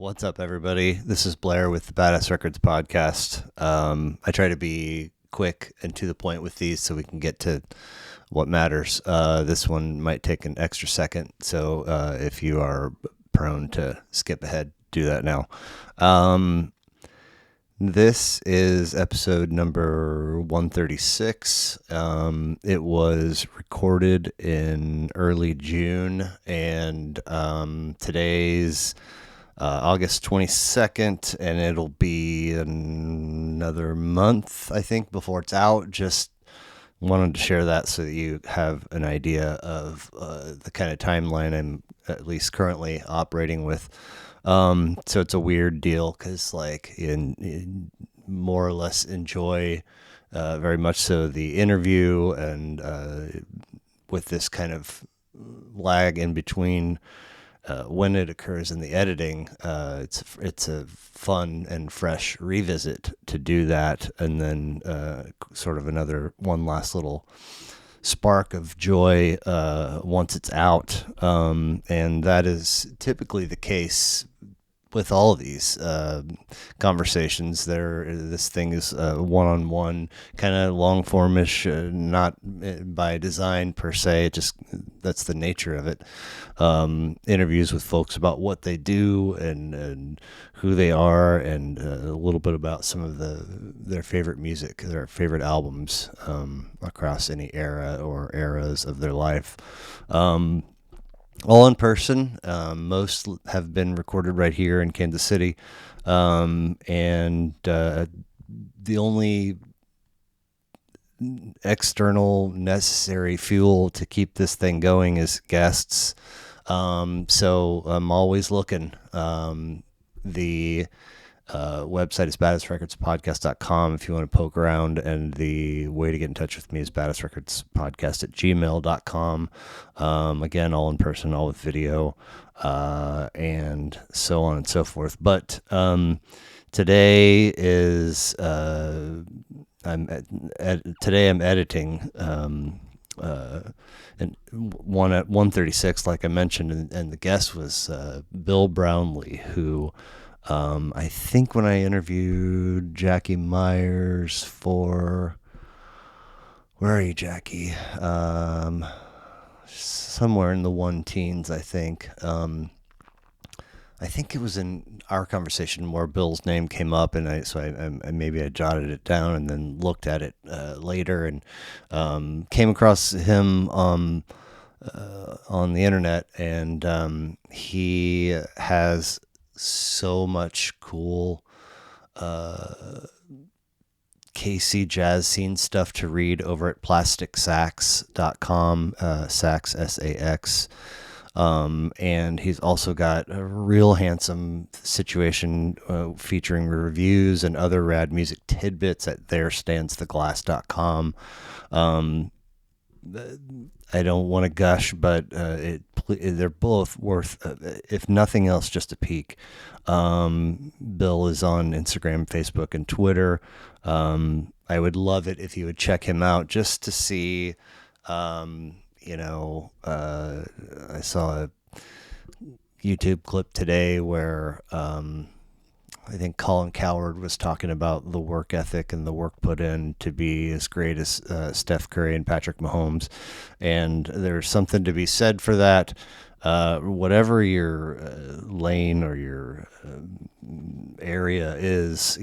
What's up, everybody? This is Blair with the Badass Records podcast. I try to be quick and to the point with these so we can get to what matters. This one might take an extra second, so if you are prone to skip ahead, do that now. This is episode number 136. It was recorded in early June, and today's August 22nd, and it'll be another month, I think, before it's out. Just wanted to share that so that you have an idea of the kind of timeline I'm at least currently operating with. So it's a weird deal because, like, in more or less enjoy very much so the interview, and with this kind of lag in between when it occurs in the editing, it's a fun and fresh revisit to do that, and then sort of one last little spark of joy once it's out, and that is typically the case with all of these conversations. This thing is one-on-one, kind of long-formish, not by design per se. That's the nature of it. Interviews with folks about what they do and who they are, and a little bit about some of their favorite music, their favorite albums across any era or eras of their life. All in person. Most have been recorded right here in Kansas City. And the only external necessary fuel to keep this thing going is guests. So I'm always looking. The website is badassrecordspodcast.com if you want to poke around, and the way to get in touch with me is badassrecordspodcast@gmail.com. Again, all in person, all with video, and so on and so forth. But today is I'm editing and one at 136, like I mentioned, and the guest was Bill Brownlee, who I think when I interviewed Jackie Myers for, where are you, Jackie? Somewhere in the one teens, I think. I think it was in our conversation where Bill's name came up, and I maybe I jotted it down and then looked at it later, and came across him on the internet, and he has so much cool KC jazz scene stuff to read over at plasticsax.com, Sax, S-A-X. And he's also got a real handsome situation featuring reviews and other rad music tidbits at therestandstheglass.com. I don't want to gush, but they're both worth, if nothing else, just a peek. Bill is on Instagram, Facebook, and Twitter. I would love it if you would check him out just to see. I saw a YouTube clip today where I think Colin Cowherd was talking about the work ethic and the work put in to be as great as Steph Curry and Patrick Mahomes. And there's something to be said for that. Whatever your lane or your area is,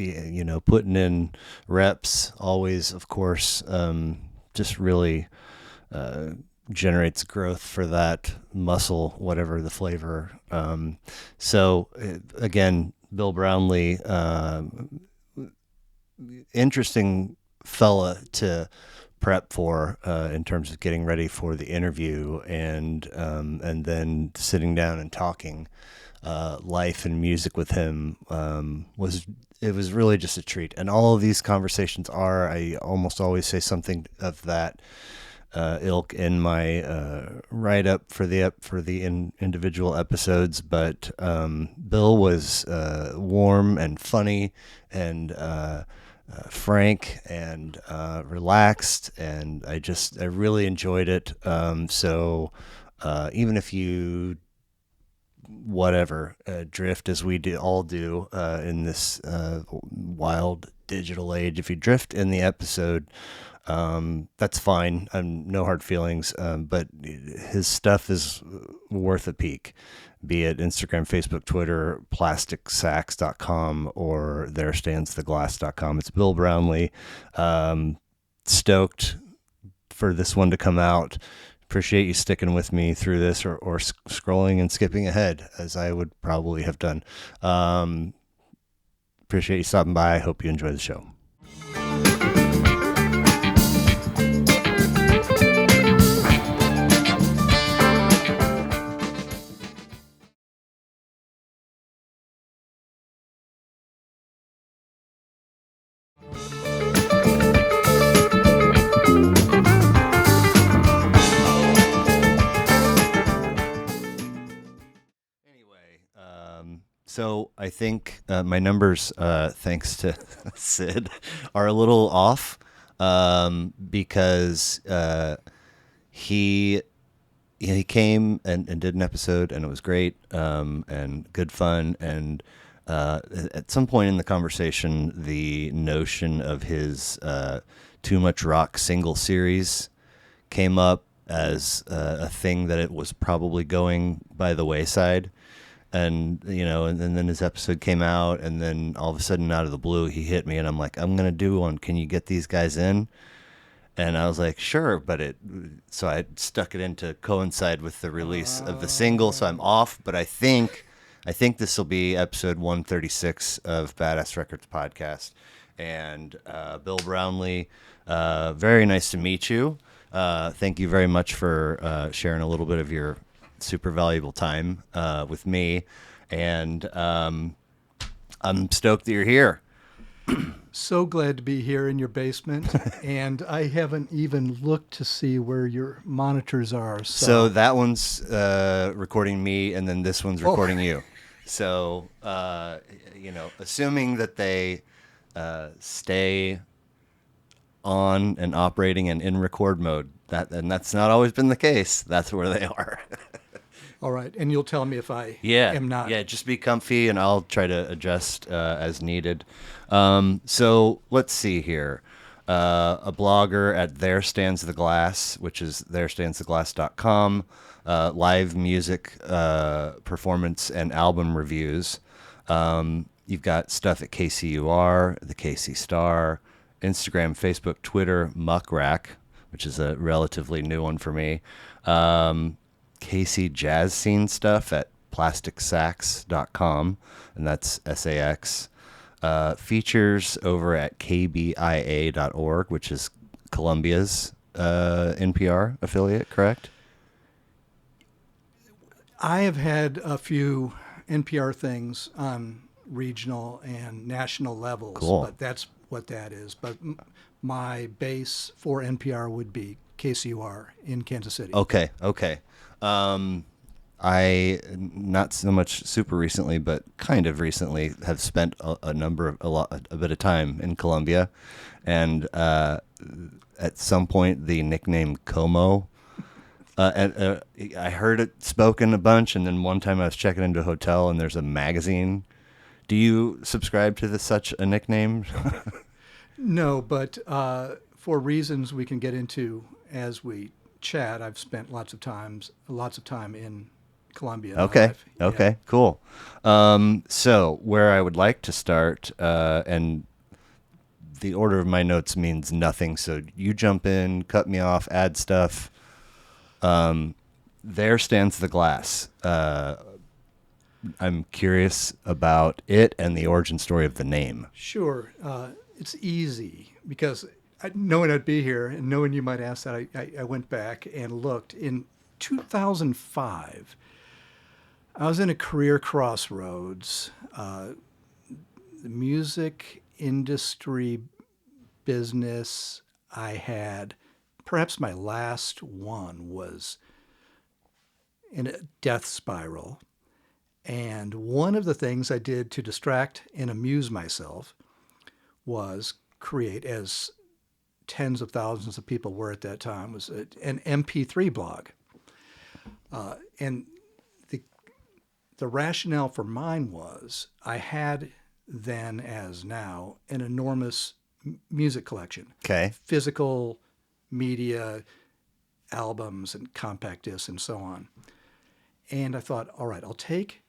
putting in reps always, of course, just really generates growth for that muscle, whatever the flavor. So again, Bill Brownlee, interesting fella to prep for in terms of getting ready for the interview, and then sitting down and talking life and music with him was really just a treat. And all of these conversations are, I almost always say something of that ilk in my write up for the individual episodes, but Bill was warm and funny and frank and relaxed, and I really enjoyed it. So even if you whatever, drift as we all do in this wild digital age. If you drift in the episode, that's fine. No hard feelings. But his stuff is worth a peek, be it Instagram, Facebook, Twitter, plasticsax.com, or therestandstheglass.com. It's Bill Brownlee. Stoked for this one to come out. Appreciate you sticking with me through this, or scrolling and skipping ahead, as I would probably have done. Appreciate you stopping by. I hope you enjoy the show. So I think my numbers, thanks to Sid, are a little off because he came and did an episode, and it was great and good fun. And at some point in the conversation, the notion of his Too Much Rock single series came up as a thing that it was probably going by the wayside. And, and then his episode came out, and then all of a sudden, out of the blue, he hit me, and I'm like, I'm going to do one. Can you get these guys in? And I was like, sure, so I stuck it in to coincide with the release of the single, so I'm off, but I think this will be episode 136 of Badass Records Podcast. And Bill Brownlee, very nice to meet you. Thank you very much for sharing a little bit of your super valuable time with me, and I'm stoked that you're here. So glad to be here in your basement, and I haven't even looked to see where your monitors are. So that one's recording me, and then this one's recording you. So, assuming that they stay on and operating and in record mode, and that's not always been the case. That's where they are. All right, and you'll tell me if I am not. Yeah, just be comfy, and I'll try to adjust as needed. So let's see here. A blogger at There Stands the Glass, which is therestandstheglass.com. Live music, performance, and album reviews. You've got stuff at KCUR, the KC Star, Instagram, Facebook, Twitter, Muckrack, which is a relatively new one for me. KC Jazz Scene stuff at plasticsax.com, and that's SAX. Features over at kbia.org, which is Columbia's NPR affiliate, correct? I have had a few NPR things on regional and national levels, Cool. But that's what that is. But my base for NPR would be KCUR in Kansas City. Okay. I, not so much super recently, but kind of recently, have spent a bit of time in Columbia, and at some point the nickname Como, I heard it spoken a bunch, and then one time I was checking into a hotel and there's a magazine. Do you subscribe to such a nickname? No, but for reasons we can get into as we chat, I've spent lots of time in Columbia. Okay, cool. So where I would like to start, and the order of my notes means nothing, so you jump in, cut me off, add stuff. There Stands the Glass. I'm curious about it and the origin story of the name. Sure. It's easy because knowing I'd be here and knowing you might ask that, I went back and looked. In 2005, I was in a career crossroads. The music industry business I had, perhaps my last one, was in a death spiral. And one of the things I did to distract and amuse myself was create, as tens of thousands of people were at that time, was an MP3 blog. And the rationale for mine was I had then as now an enormous music collection, Okay. physical media, albums and compact discs and so on. And I thought, all right, I'll take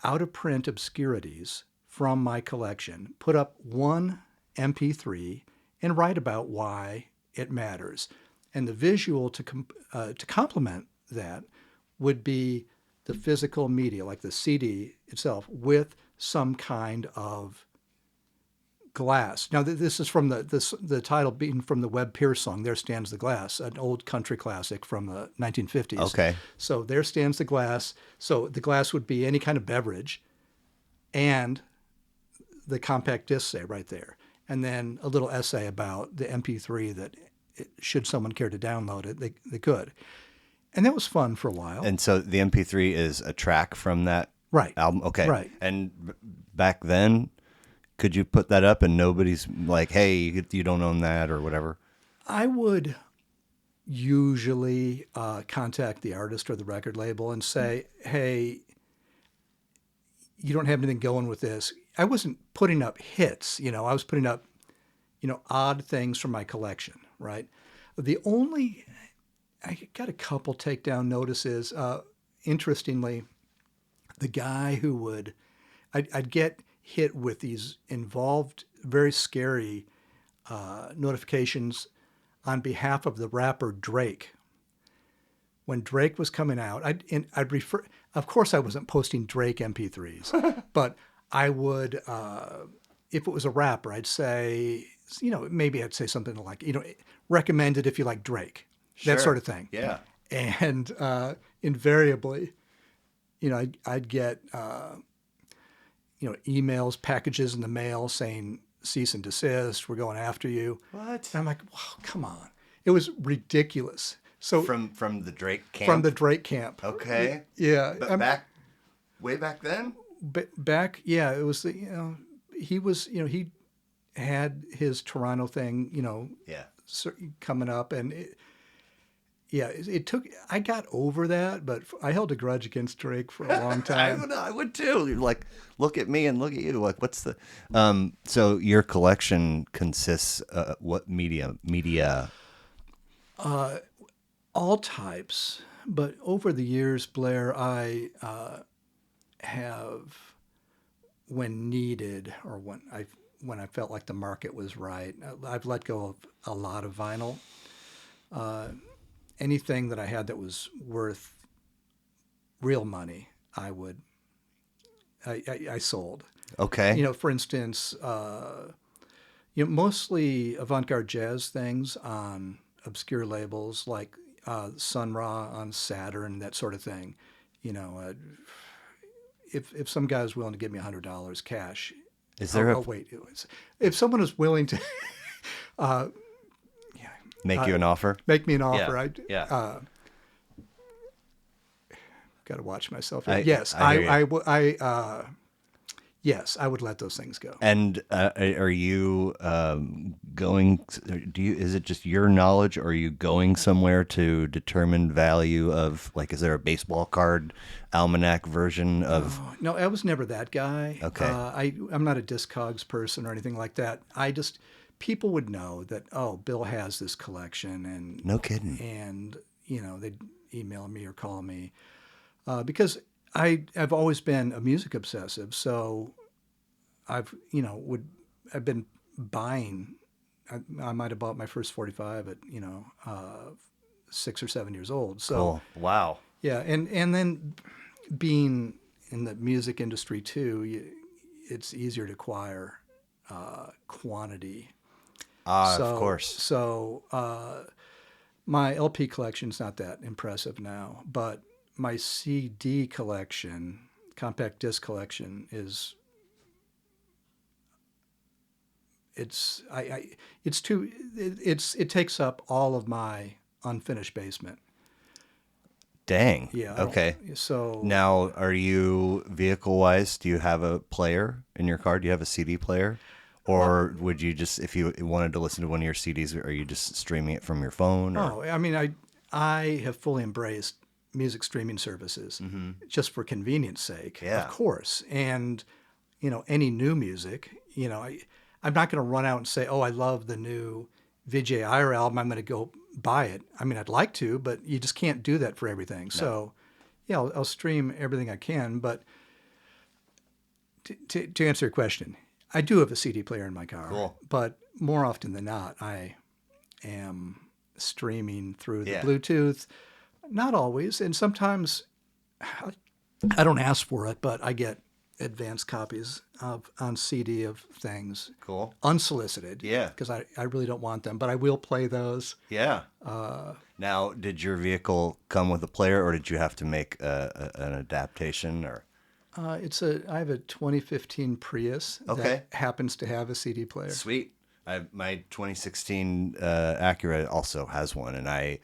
out of print obscurities from my collection, put up one MP3, and write about why it matters. And the visual to complement that would be the physical media, like the CD itself, with some kind of glass. Now, this is from the title being from the Webb Pierce song, There Stands the Glass, an old country classic from the 1950s. Okay. So there stands the glass. So the glass would be any kind of beverage and the compact disc, say, right there. And then a little essay about the MP3 that should someone care to download it, they could. And that was fun for a while. And so the MP3 is a track from that Right. album? Okay. Right. And back then, could you put that up and nobody's like, hey, you don't own that or whatever? I would usually contact the artist or the record label and say, hey, you don't have anything going with this. I wasn't putting up hits, I was putting up, odd things from my collection, right? I got a couple takedown notices. Interestingly, the guy who I'd get hit with these involved, very scary notifications on behalf of the rapper Drake. When Drake was coming out, I'd refer. Of course, I wasn't posting Drake MP3s, but I would, if it was a rapper, I'd say, maybe I'd say something like, recommended if you like Drake, Sure. that sort of thing. Yeah. And invariably, I'd get, emails, packages in the mail saying cease and desist, we're going after you. What? And I'm like, wow, come on. It was ridiculous. So From the Drake camp? from the Drake camp. Okay. Yeah. But way back then? Back, yeah, it was he was, he had his Toronto thing, Yeah. coming up, and it took. I got over that, but I held a grudge against Drake for a long time. I would too. You're like, look at me and look at you. Like, what's the? So your collection consists what media? All types, but over the years, Blair, I have, when needed or when I felt like the market was right, I've let go of a lot of vinyl. Anything that I had that was worth real money, I sold. Okay. For instance, mostly avant-garde jazz things on obscure labels like Sun Ra on Saturn, that sort of thing. If some guy is willing to give me $100 cash, Is there wait, if someone is willing to make you an offer? make me an offer, Yeah. got to watch myself. I Yes, hear you. yes, I would let those things go. And are you going? Is it just your knowledge, or are you going somewhere to determine value of? Like, is there a baseball card almanac version of? No, I was never that guy. Okay. I'm not a Discogs person or anything like that. People would know that, oh, Bill has this collection, and No kidding. and they'd email me or call me because I've always been a music obsessive, so I've been buying. I might have bought my first 45 at 6 or 7 years old. So Cool. Wow. yeah, and then being in the music industry too, it's easier to acquire quantity. Of course. So my LP collection's not that impressive now, but my CD collection, compact disc collection, is it takes up all of my unfinished basement. Dang. Yeah. Okay. So Now, are you vehicle-wise? Do you have a player in your car? Do you have a CD player? Or would you just, if you wanted to listen to one of your CDs, are you just streaming it from your phone? Or? I mean, I have fully embraced music streaming services just for convenience sake, of Yeah. course. And, any new music, I'm not going to run out and say, oh, I love the new Vijay Iyer album. I'm going to go buy it. I mean, I'd like to, but you just can't do that for everything. No. So, yeah, I'll stream everything I can. But to answer your question, I do have a CD player in my car. Cool. But more often than not, I am streaming through the Yeah. Bluetooth. Not always, and sometimes I don't ask for it, but I get advanced copies on CD of things. Cool. Unsolicited. Yeah. Because I really don't want them, but I will play those. Yeah. Now, did your vehicle come with a player, or did you have to make an adaptation? Or I have a 2015 Prius Okay. that happens to have a CD player. Sweet. My 2016 Acura also has one, and I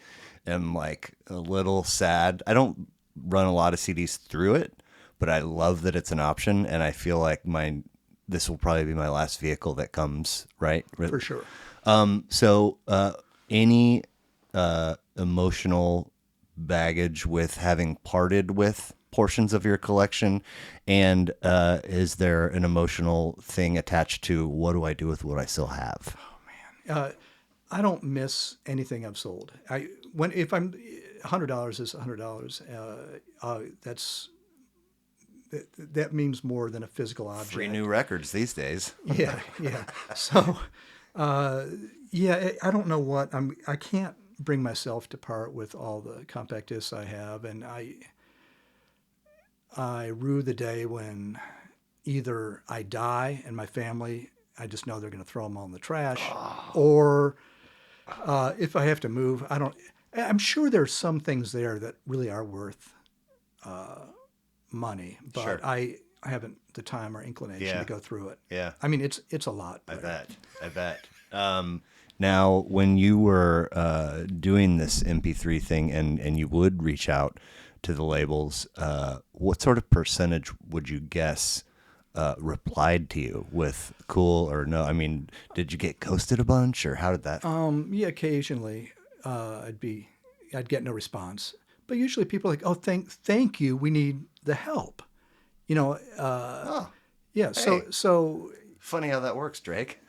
am like a little sad. I don't run a lot of CDs through it, but I love that it's an option, and I feel like this will probably be my last vehicle that comes, right? For sure. So any emotional baggage with having parted with portions of your collection, and is there an emotional thing attached to what do I do with what I still have? I don't miss anything I've sold. If I'm $100 is $100. That means more than a physical object. Free new records these days. Yeah. So, I don't know what I can't bring myself to part with all the compact discs I have, and I rue the day when either I die and my family, I just know they're going to throw them all in the trash, or if I have to move, I'm sure there's some things there that really are worth money, but Sure. I haven't the time or inclination to go through it. Yeah. I mean, it's a lot. I bet. Now, when you were doing this MP3 thing and you would reach out to the labels, what sort of percentage would you guess replied to you with cool or no? I mean, did you get ghosted a bunch, or how did that? Yeah, occasionally I'd get no response, but usually people are like, oh, thank you, we need the help, Oh, yeah. hey. So Funny how that works, Drake.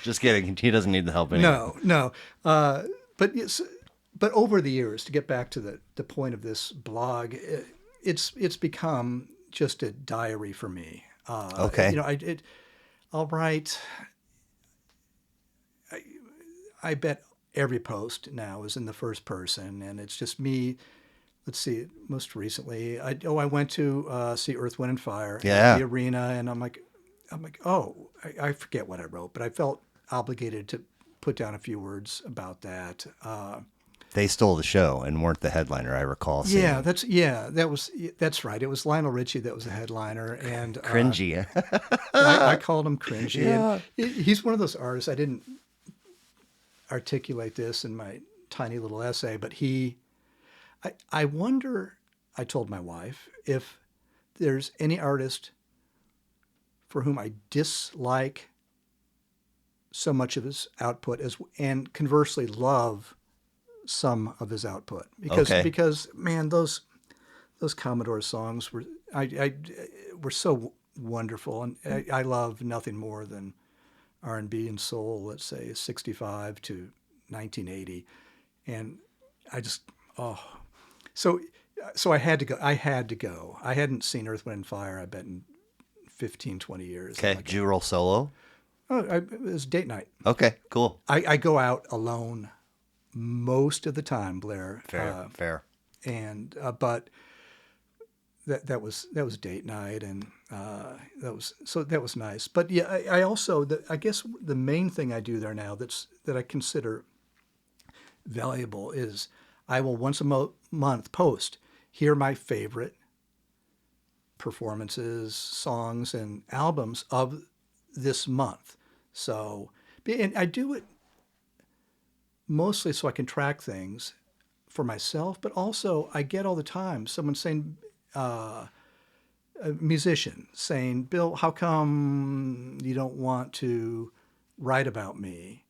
Just kidding. He doesn't need the help anymore. no, but over the years, to get back to the point of this blog, it's become just a diary for me. Okay. I'll write. I bet every post now is in the first person, and it's just me. Let's see. Most recently, I went to see Earth, Wind, and Fire at the arena, and I'm like, oh, I forget what I wrote, but I felt obligated to put down a few words about that. They stole the show and weren't the headliner, I recall seeing. That's right. It was Lionel Richie that was the headliner, and Cringy. I called him cringy. Yeah. And he's one of those artists. I didn't articulate this in my tiny little essay, but I wonder, I told my wife, if there's any artist for whom I dislike so much of his output and conversely love some of his output, because man, those Commodore songs were so wonderful, and I love nothing more than R&B and soul. Let's say 65 to 1980, and I just so I had to go. I hadn't seen Earth, Wind, and Fire, I bet, in 15, 20 years. Okay. Did you roll solo? It was date night. Okay, cool. I go out alone most of the time, Blair. Fair. And but that was date night, and that was nice. But yeah, I also I guess the main thing I do there now that I consider valuable is I will once a month post, here are my favorite performances, songs, and albums of this month. So, and I do it mostly so I can track things for myself, but also I get all the time someone saying, a musician saying, Bill, how come you don't want to write about me?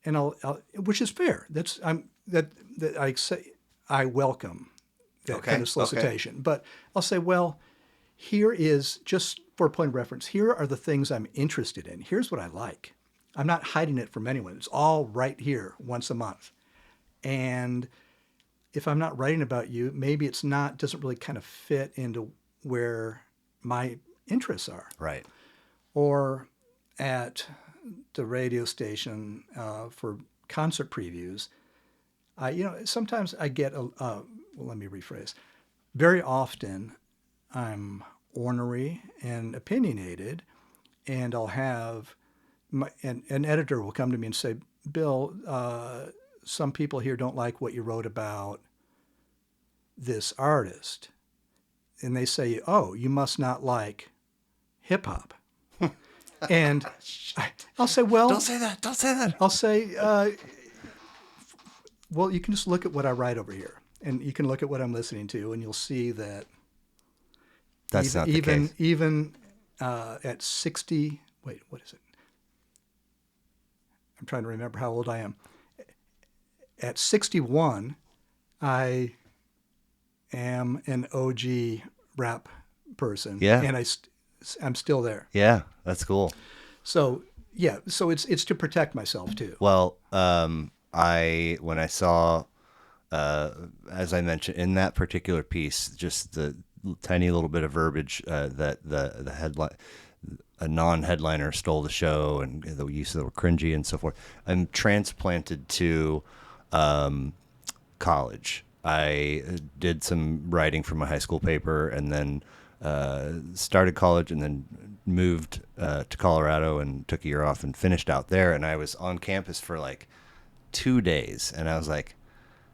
And I'll which is fair. I say I welcome that kind Okay. of Okay. solicitation. But I'll say, well, here is, just for a point of reference, here are the things I'm interested in. Here's what I like. I'm not hiding it from anyone. It's all right here once a month. And if I'm not writing about you, maybe it's not, doesn't really kind of fit into where my interests are. Right. Or at the radio station for concert previews, sometimes I get well, let me rephrase. Very often I'm ornery and opinionated, and I'll have an editor will come to me and say, Bill, some people here don't like what you wrote about this artist. And they say, oh, you must not like hip hop. And I'll say, Don't well, say that. Don't say that. I'll say, well, you can just look at what I write over here, and you can look at what I'm listening to, and you'll see that That's not the case. even at 60, wait, what is it? I'm trying to remember how old I am. At 61, I am an OG rap person, Yeah. and I'm still there. Yeah. That's cool. So yeah, so it's to protect myself too. Well, when I saw, as I mentioned in that particular piece, just the tiny little bit of verbiage that the headline, a non-headliner stole the show, and the use of the word cringy and so forth. I'm transplanted to college. I did some writing for my high school paper, and then started college, and then moved to Colorado and took a year off and finished out there. And I was on campus for like 2 days, and I was like,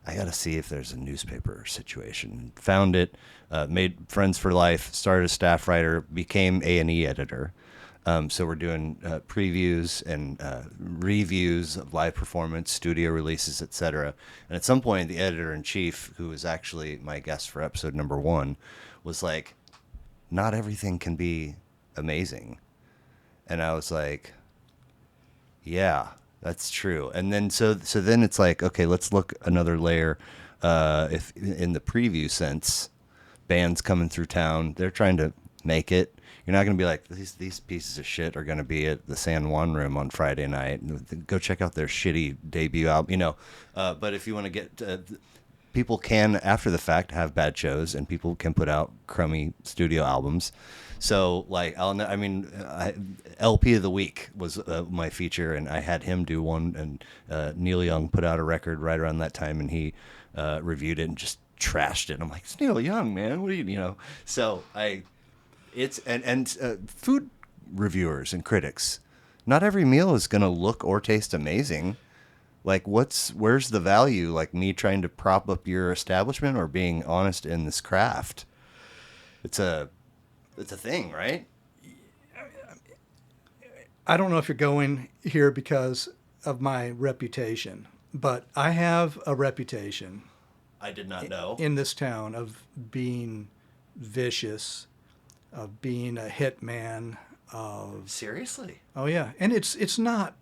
I got to see if there's a newspaper situation. Found it, made friends for life, started a staff writer, became A&E editor. So we're doing previews and reviews of live performance, studio releases, etc. And at some point, the editor-in-chief, who was actually my guest for episode number 1, was like, not everything can be amazing. And I was like, yeah, that's true. And then so then it's like, okay, let's look another layer. If in the preview sense, bands coming through town, they're trying to make it. You're not going to be like, these pieces of shit are going to be at the San Juan Room on Friday night. Go check out their shitty debut album, But if you want to get, people can, after the fact, have bad shows, and people can put out crummy studio albums. So, like, LP of the Week was my feature, and I had him do one, and Neil Young put out a record right around that time, and he reviewed it and just trashed it. And I'm like, it's Neil Young, man. What do you? So it's food reviewers and critics. Not every meal is going to look or taste amazing. Like, where's the value? Like, me trying to prop up your establishment, or being honest in this craft? It's a thing, right? I don't know if you're going here because of my reputation, but I have a reputation I did not know. in this town of being vicious, of being a hitman, of Seriously? oh yeah, and it's not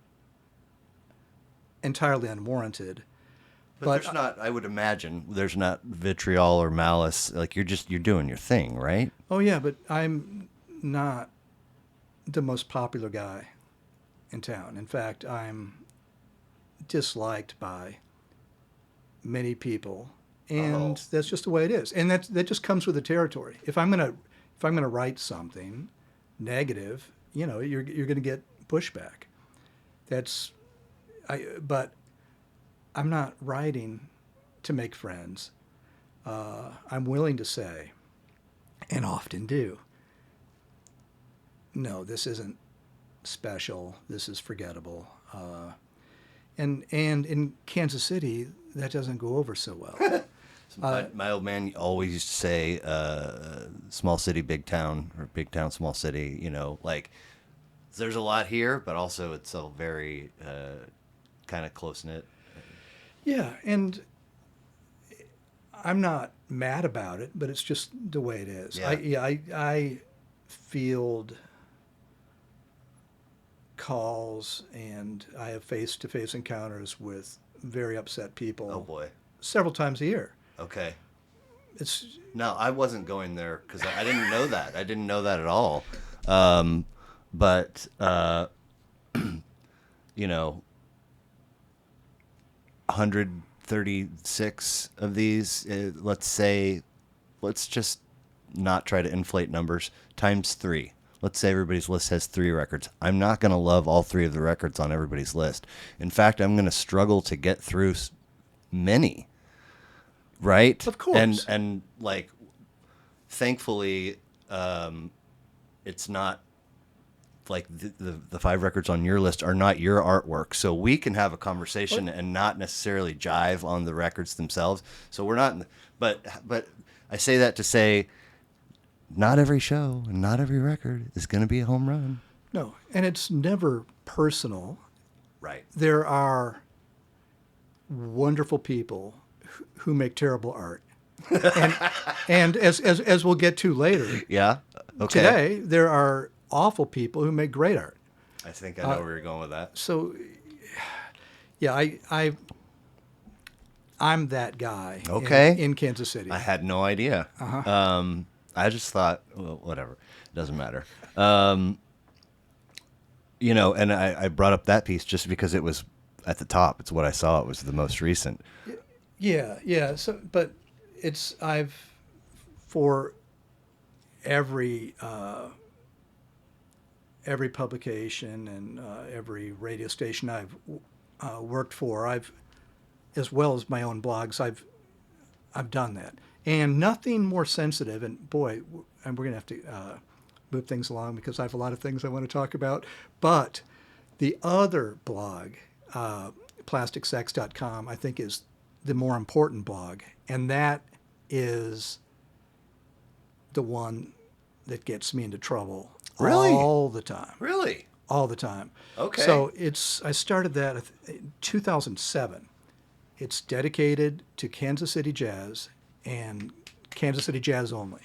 entirely unwarranted, But there's not, I would imagine, there's not vitriol or malice. Like, you're doing your thing, right? oh yeah, but I'm not the most popular guy in town. In fact, I'm disliked by many people, and Oh. that's just the way it is. And that just comes with the territory. If I'm gonna write something negative, you're gonna get pushback. But I'm not writing to make friends. I'm willing to say, and often do, no, this isn't special. This is forgettable. And in Kansas City, that doesn't go over so well. My old man always used to say, small city, big town, or big town, small city, like, there's a lot here, but also it's all very kind of close-knit. Yeah, and I'm not mad about it, but it's just the way it is. Yeah. I field calls, and I have face-to-face encounters with very upset people Oh, boy. several times a year. Okay. it's No, I wasn't going there because I didn't know that. I didn't know that at all. Um, but you know, 136 of these. Let's just not try to inflate numbers. Times three. Let's say everybody's list has 3 records. I'm not going to love all 3 of the records on everybody's list. In fact, I'm going to struggle to get through many. Right? of course. And like, thankfully, it's not like the 5 records on your list are not your artwork, so we can have a conversation But and not necessarily jive on the records themselves. So we're not, but I say that to say, not every show and not every record is going to be a home run. no, and it's never personal. Right. There are wonderful people who make terrible art, and as we'll get to later Yeah. Okay. today, there are awful people who make great art. I think I know where you're going with that. So, yeah, I'm that guy. Okay. In Kansas City. I had no idea. Uh-huh. I just thought, well, whatever, it doesn't matter. And I brought up that piece just because it was at the top. It's what I saw. It was the most recent. Yeah, yeah. So, but I've for every publication and every radio station I've worked for, as well as my own blogs, I've done that, and nothing more sensitive. And boy, and we're gonna have to move things along because I have a lot of things I want to talk about. But the other blog, plasticsax.com, I think is the more important blog, and that is the one that gets me into trouble. Really? All the time. Really? All the time. Okay. So I started that in 2007. It's dedicated to Kansas City jazz and Kansas City jazz only.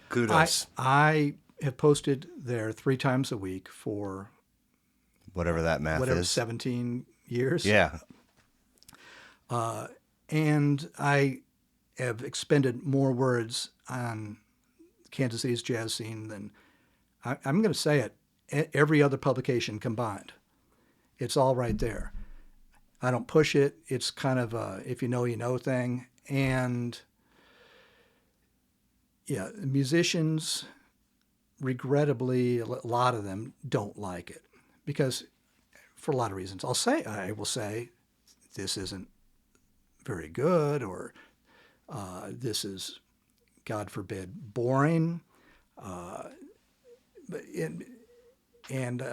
Kudos. I have posted there 3 times a week for Whatever that math is. 17 years. Yeah. And I have expended more words on Kansas City's jazz scene than I'm going to say it, every other publication combined. It's all right there. I don't push it. It's kind of a if you know, you know thing. And yeah, musicians, regrettably, a lot of them don't like it because for a lot of reasons. I will say this isn't very good, or this is, God forbid, boring. And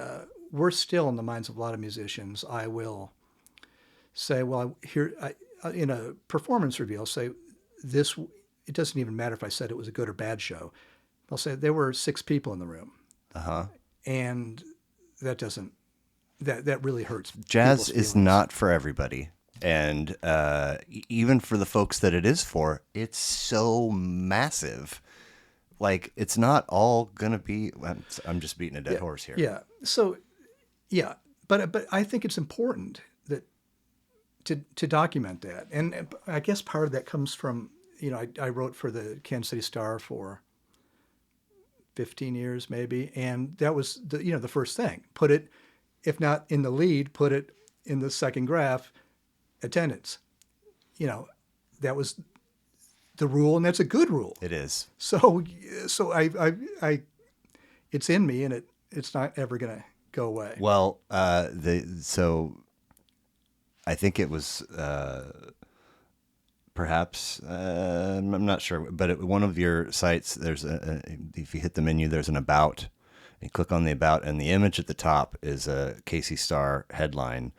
we're still in the minds of a lot of musicians. I will say, well, here in a performance review, I'll say this. It doesn't even matter if I said it was a good or bad show. I'll say there were 6 people in the room, and that doesn't. That really hurts. Jazz people's is feelings. not for everybody. And even for the folks that it is for, it's so massive. Like, it's not all going to be... I'm just beating a dead horse here. Yeah. So, yeah. But I think it's important that to document that. And I guess part of that comes from, I wrote for the Kansas City Star for 15 years maybe. And that was, the first thing. Put it, if not in the lead, put it in the second graph, attendance. That was the rule, and that's a good rule. It is. So I it's in me, and it's not ever gonna go away. Well, so I think it was perhaps I'm not sure, but at one of your sites, there's if you hit the menu, there's an about. You click on the about, and the image at the top is a Casey Starr headline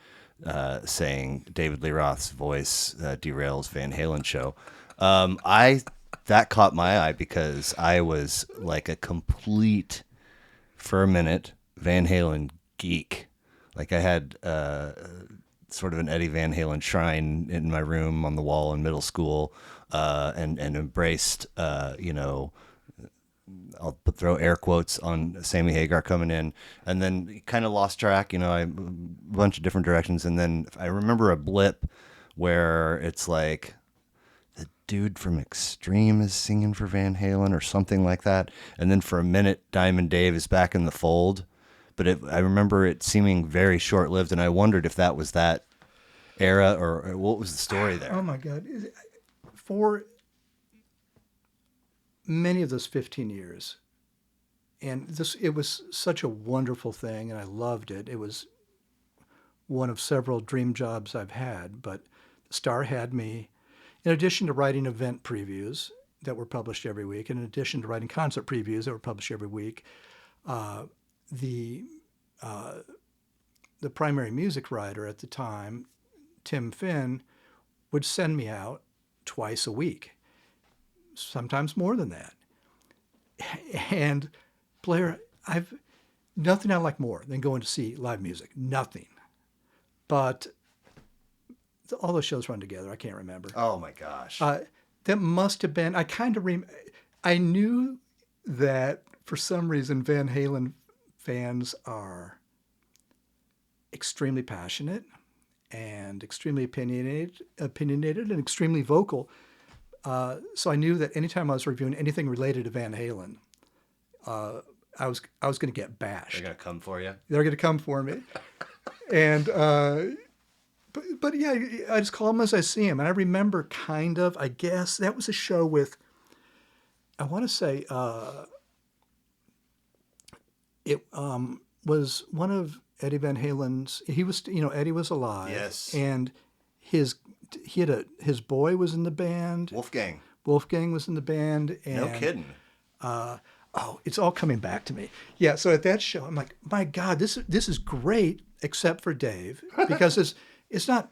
saying David Lee Roth's voice derails Van Halen show. That caught my eye because I was like a complete, for a minute, Van Halen geek. Like, I had sort of an Eddie Van Halen shrine in my room on the wall in middle school, and embraced, I'll throw air quotes on Sammy Hagar coming in, and then kind of lost track, a bunch of different directions. And then I remember a blip where it's like, the dude from Extreme is singing for Van Halen or something like that. And then for a minute, Diamond Dave is back in the fold. But I remember it seeming very short-lived, and I wondered if that was that era or what was the story Oh there. my God. For many of those 15 years, and it was such a wonderful thing, and I loved it. It was one of several dream jobs I've had, but Star had me, in addition to writing event previews that were published every week, in addition to writing concert previews that were published every week, the the primary music writer at the time, Tim Finn, would send me out twice a week, sometimes more than that. And Blair, I've nothing I like more than going to see live music. Nothing. But all those shows run together. I can't remember. Oh my gosh. That must have been. I knew that for some reason Van Halen fans are extremely passionate and extremely opinionated and extremely vocal. So I knew that anytime I was reviewing anything related to Van Halen, I was going to get bashed. They're going to come for you? They're going to come for me. And but yeah, I just call them as I see them. And I remember I guess that was a show with, I want to say, it was one of Eddie Van Halen's. He was, Eddie was alive. Yes. And his boy was in the band. Wolfgang. Wolfgang was in the band. And, No kidding. It's all coming back to me. Yeah. So at that show, I'm like, my God, this is great, except for Dave, because it's not,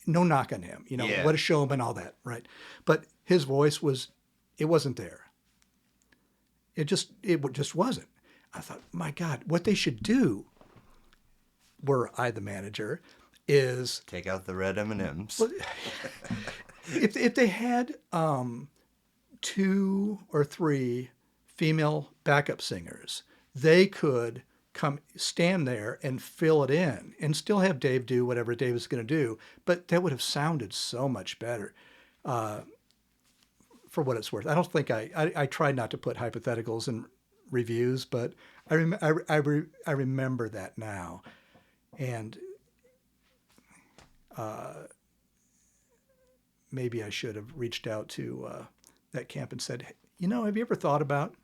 no knock on him, Yeah. What a showman, all that, right? But his voice it wasn't there. It just wasn't. I thought, my God, what they should do, were I the manager, is Take out the red M&Ms. if they had 2 or 3 female backup singers, they could stand there and fill it in and still have Dave do whatever Dave was going to do. But that would have sounded so much better, for what it's worth. I don't think I tried not to put hypotheticals in reviews, but I remember that now. And maybe I should have reached out to that camp and said, have you ever thought about?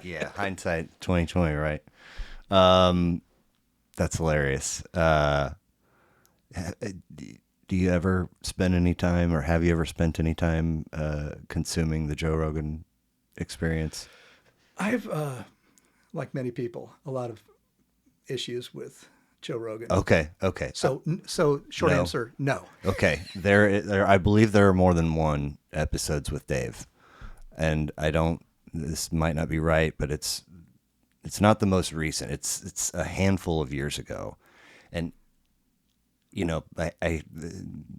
Yeah, hindsight 2020, right? That's hilarious. Do you ever spend any time, or have you ever spent any time consuming the Joe Rogan experience? I've, like many people, a lot of issues with Joe Rogan. Okay. So short No. answer, no. Okay. There. I believe there are more than one episodes with Dave, and this might not be right, but it's not the most recent. It's a handful of years ago, and I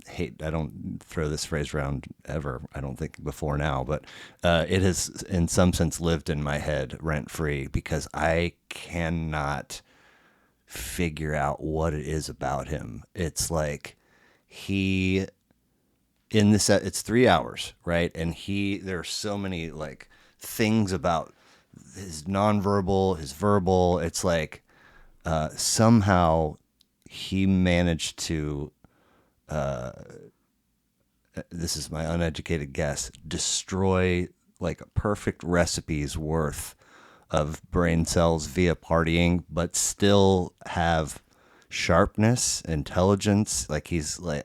hate, I don't throw this phrase around ever, I don't think, before now, but it has in some sense lived in my head rent free, because I cannot figure out what it is about him. It's like it's 3 hours, right? And there are so many like things about his nonverbal, his verbal. It's like somehow he managed to, this is my uneducated guess, destroy like a perfect recipe's worth of brain cells via partying, but still have sharpness, intelligence. Like he's like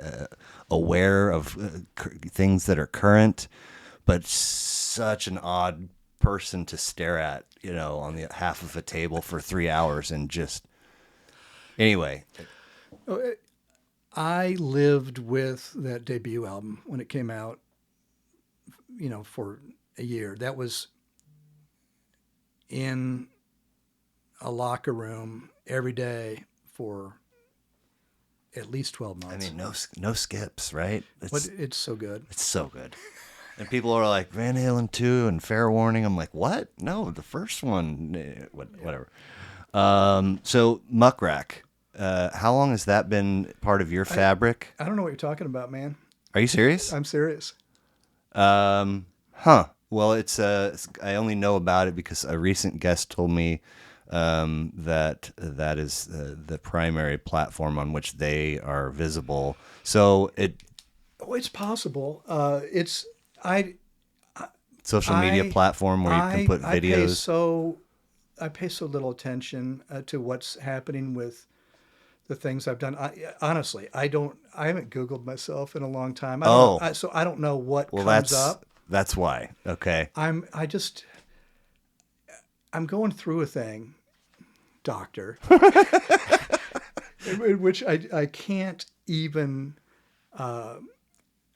aware of things that are current, but such an odd person to stare at, on the half of a table for 3 hours and just, anyway. I lived with that debut album when it came out, for a year. That was in a locker room every day for at least 12 months. I mean, no skips, right? It's so good. It's so good. And people are like, Van Halen 2 and Fair Warning. I'm like, what? No, the first one, whatever. So Muckrack, how long has that been part of your fabric? I don't know what you're talking about, man. Are you serious? I'm serious. Huh. Well, I only know about it because a recent guest told me that that is the primary platform on which they are visible. So it Oh, it's possible. It's I social media I platform where you can put I pay videos. so I pay so little attention to what's happening with the things I've done. Honestly, I haven't Googled myself in a long time. I don't know. Oh, So I don't know what well, comes up. that's why. Okay. I just I'm going through a thing, doctor, in which I can't even.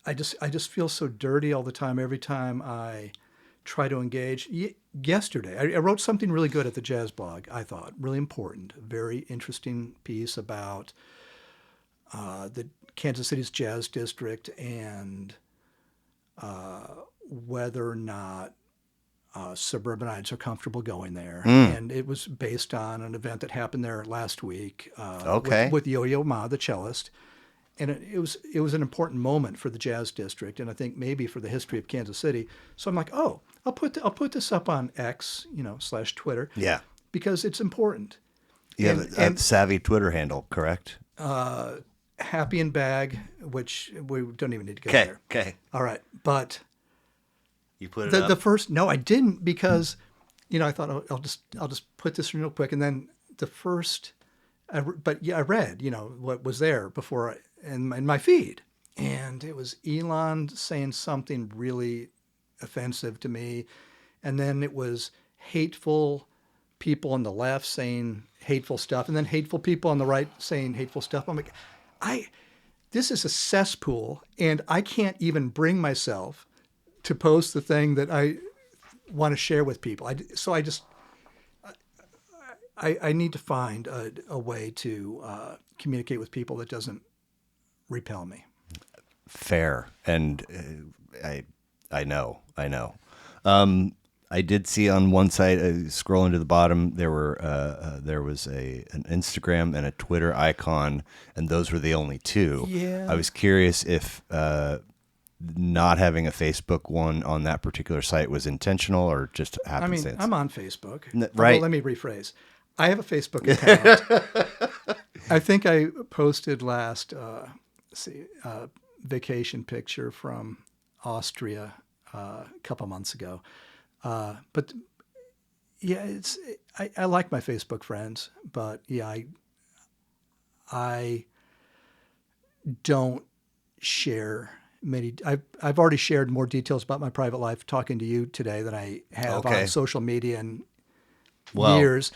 I just feel so dirty all the time. Every time I try to engage. Yesterday, I wrote something really good at the Jazz blog. I thought really important, very interesting piece about the Kansas City's Jazz District and whether or not suburbanites are comfortable going there. Mm, And it was based on an event that happened there last week okay. with Yo-Yo Ma, the cellist. And it was an important moment for the Jazz District, and I think maybe for the history of Kansas City. So I'm like, oh, I'll put this up on X, / Twitter, Yeah. because it's important. You have a And savvy Twitter handle, correct? Happy and Bag, which we don't even need to go Okay. there. Okay. All right, but You put it the up. first no, I didn't because I thought, oh, I'll just put this in real quick, and then the first, but yeah, I read what was there before in my feed, and it was Elon saying something really offensive to me, and then it was hateful people on the left saying hateful stuff, and then hateful people on the right saying hateful stuff. I'm like, I this is a cesspool, and I can't even bring myself to post the thing that I want to share with people. So I just I need to find a way to communicate with people that doesn't repel me. Fair. And I know. I know. I did see on one site, scrolling to the bottom, there was an Instagram and a Twitter icon, and those were the only two. I Yeah. was curious if not having a Facebook one on that particular site was intentional or just I mean, happenstance. I'm on Facebook. Although, Right. let me rephrase. I have a Facebook account. I think I posted last, vacation picture from Austria a couple months ago. But yeah, I like my Facebook friends, but yeah, I don't share many. I've already shared more details about my private life talking to you today than I have on Okay. social media in Well, years.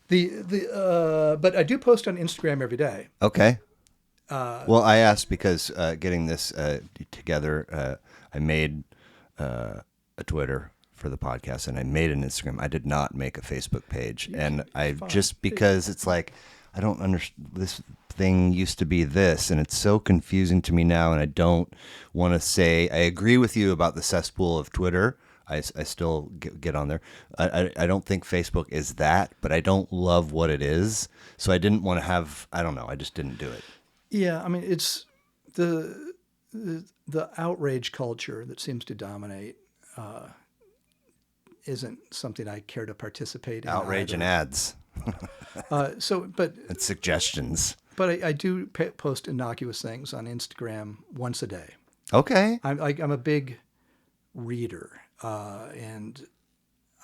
But I do post on Instagram every day. okay. Well, I asked because getting this together, I made a Twitter for the podcast and I made an Instagram. I did not make a Facebook page, and I Fine. just because it's like I don't understand. This thing used to be this, and it's so confusing to me now. And I don't want to say I agree with you about the cesspool of Twitter. I still get on there. I don't think Facebook is that, but I don't love what it is. So I didn't want to have. I don't know. I just didn't do it. Yeah, I mean it's the the outrage culture that seems to dominate isn't something I care to participate in Outrage and either. ads But and suggestions. I do post innocuous things on Instagram once a day. Okay. I'm a big reader, and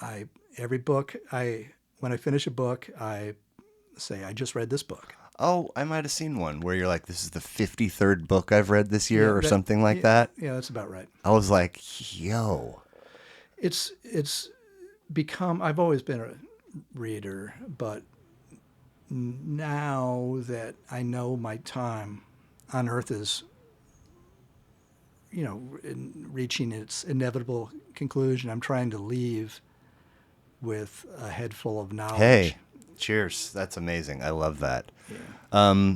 I every book I when I finish a book I say I just read this book. Oh, I might have seen one where you're like, this is the 53rd book I've read this Yeah, year or something like that. yeah, that's about right. I was like, yo. It's become. I've always been a reader, but now that I know my time on Earth is, reaching its inevitable conclusion, I'm trying to leave with a head full of knowledge. Hey, cheers. That's amazing. I love that. Yeah.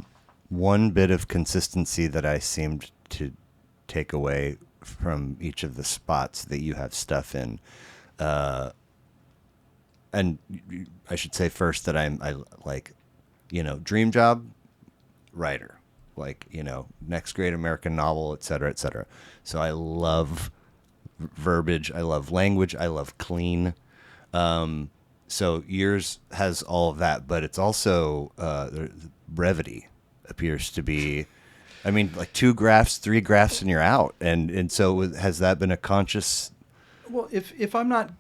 One bit of consistency that I seemed to take away from each of the spots that you have stuff in, and I should say first that I like, dream job, writer, like, next great American novel, et cetera, et cetera. So I love verbiage. I love language. I love clean. So yours has all of that, but it's also brevity appears to be. I mean, like 2 graphs, 3 graphs, and you're out. And so has that been a conscious? Well, if I'm not,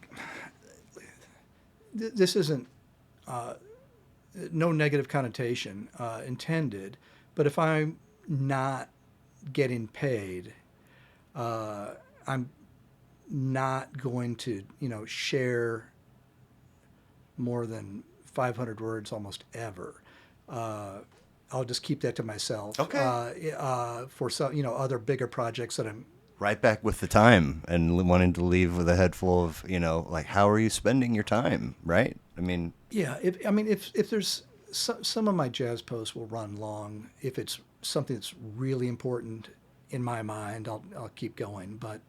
this isn't no negative connotation intended, but if I'm not getting paid, I'm not going to, share more than 500 words almost ever. I'll just keep that to myself. Okay. For some, other bigger projects that I'm. Right back with the time and wanting to leave with a head full of, like, how are you spending your time, right? I mean, Yeah, if there's some of my jazz posts will run long. If it's something that's really important in my mind, I'll keep going. But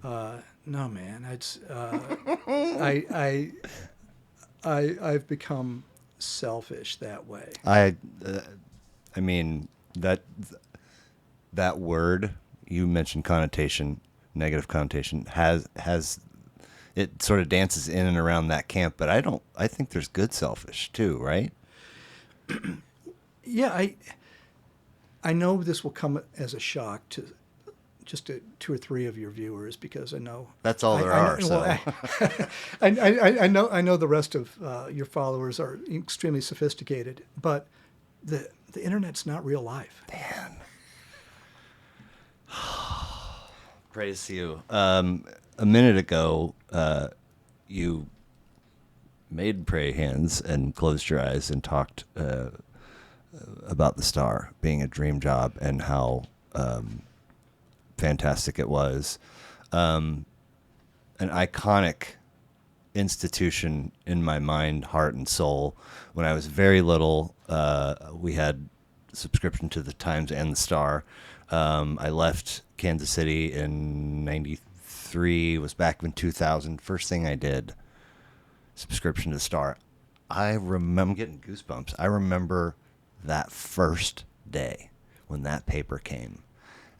no, man, it's I've become selfish that way. I mean, that word you mentioned, connotation, negative connotation, has it sort of dances in and around that camp, but I think there's good selfish too, right? Yeah, I know this will come as a shock to just two or three of your viewers because I know That's all there are. So I know the rest of your followers are extremely sophisticated, but the internet's not real life. man, praise to you. A minute ago, you made pray hands and closed your eyes and talked about the Star being a dream job and how fantastic it was. An iconic institution in my mind, heart, and soul. When I was very little, we had subscription to the Times and the Star. I left Kansas City in '93, was back in 2000. First thing I did, subscription to the Star. I'm getting goosebumps. I remember that first day when that paper came.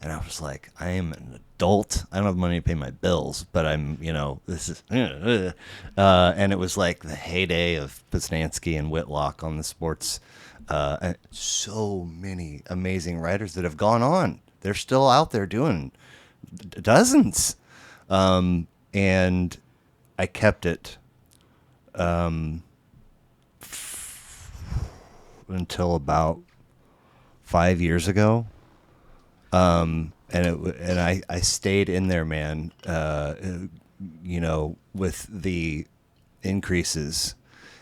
And I was like, I am an adult. I don't have money to pay my bills, but this is, and it was like the heyday of Poznansky and Whitlock on the sports. And so many amazing writers that have gone on. They're still out there doing dozens. And I kept it until about 5 years ago. And I stayed in there, man, with the increases.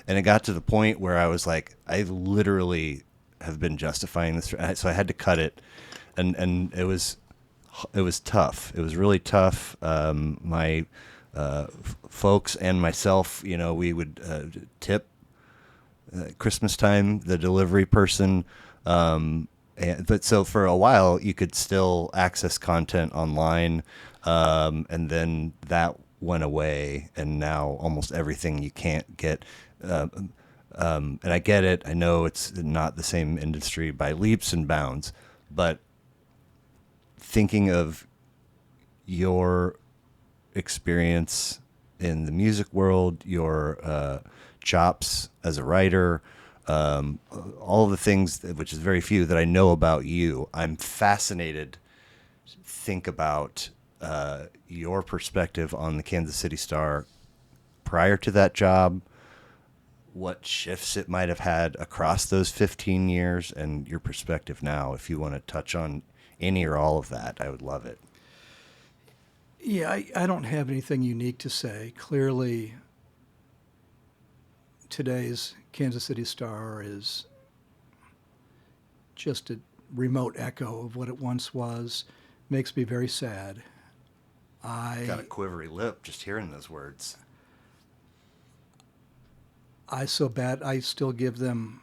And it got to the point where I was like, I literally have been justifying this. So I had to cut it. And it was tough. It was really tough. My folks and myself, we would tip Christmas time, the delivery person. But so for a while, you could still access content online, and then that went away, and now almost everything you can't get. And I get it. I know it's not the same industry by leaps and bounds, but thinking of your experience in the music world, your chops as a writer, all of the things, which is very few, that I know about you. I'm fascinated to think about your perspective on the Kansas City Star prior to that job, what shifts it might have had across those 15 years, and your perspective now. If you want to touch on any or all of that, I would love it. Yeah, I don't have anything unique to say. Clearly, today's Kansas City Star is just a remote echo of what it once was. Makes me very sad. Got a quivery lip just hearing those words. I still give them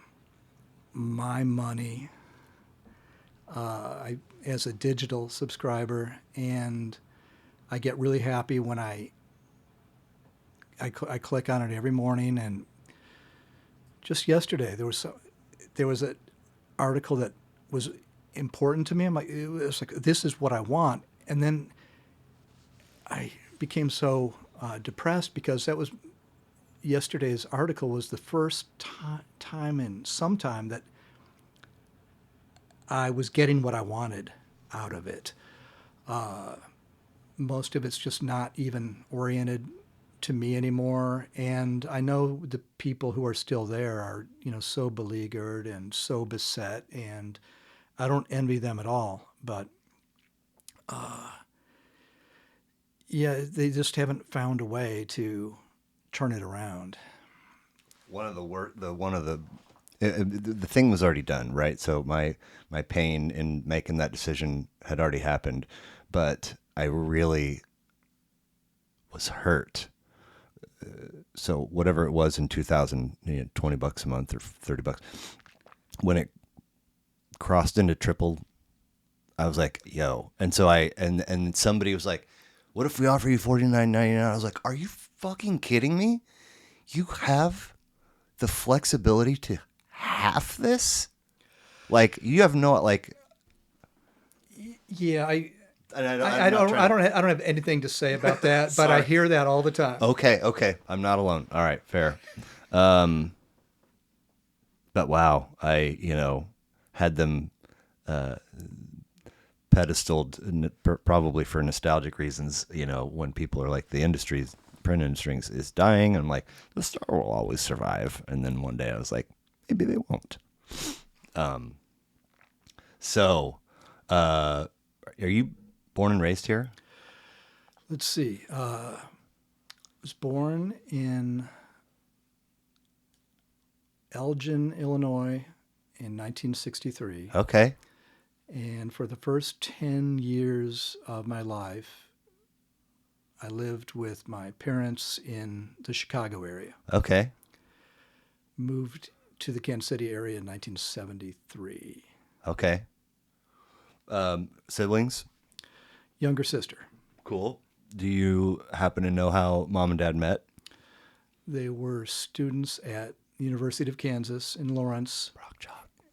my money as a digital subscriber, and I get really happy when I click on it every morning. And just yesterday, there was an article that was important to me. It was like, this is what I want. And then I became so depressed because that was yesterday's article was the first time in some time that I was getting what I wanted out of it. Most of it's just not even oriented to me anymore, and I know the people who are still there are, so beleaguered and so beset, and I don't envy them at all. But yeah, they just haven't found a way to turn it around. One of the work, the one of the thing was already done, right? So my pain in making that decision had already happened, but I really was hurt. So whatever it was in 2000, $20 a month or $30, when it crossed into triple, I was like, yo. And so and somebody was like, what if we offer you $49.99? I was like, are you fucking kidding me? You have the flexibility to half this? Like, you have no, like, Yeah, and I don't I don't have anything to say about that, but I hear that all the time. Okay. I'm not alone. All right, fair. But wow, I, had them pedestaled probably for nostalgic reasons, when people are like, print industry is dying. I'm like, the star will always survive. And then one day I was like, maybe they won't. So, are you born and raised here? Let's see. I was born in Elgin, Illinois in 1963. Okay. And for the first 10 years of my life, I lived with my parents in the Chicago area. Okay. Moved to the Kansas City area in 1973. Okay. Siblings? Younger sister. Cool. Do you happen to know how mom and dad met? They were students at the University of Kansas in Lawrence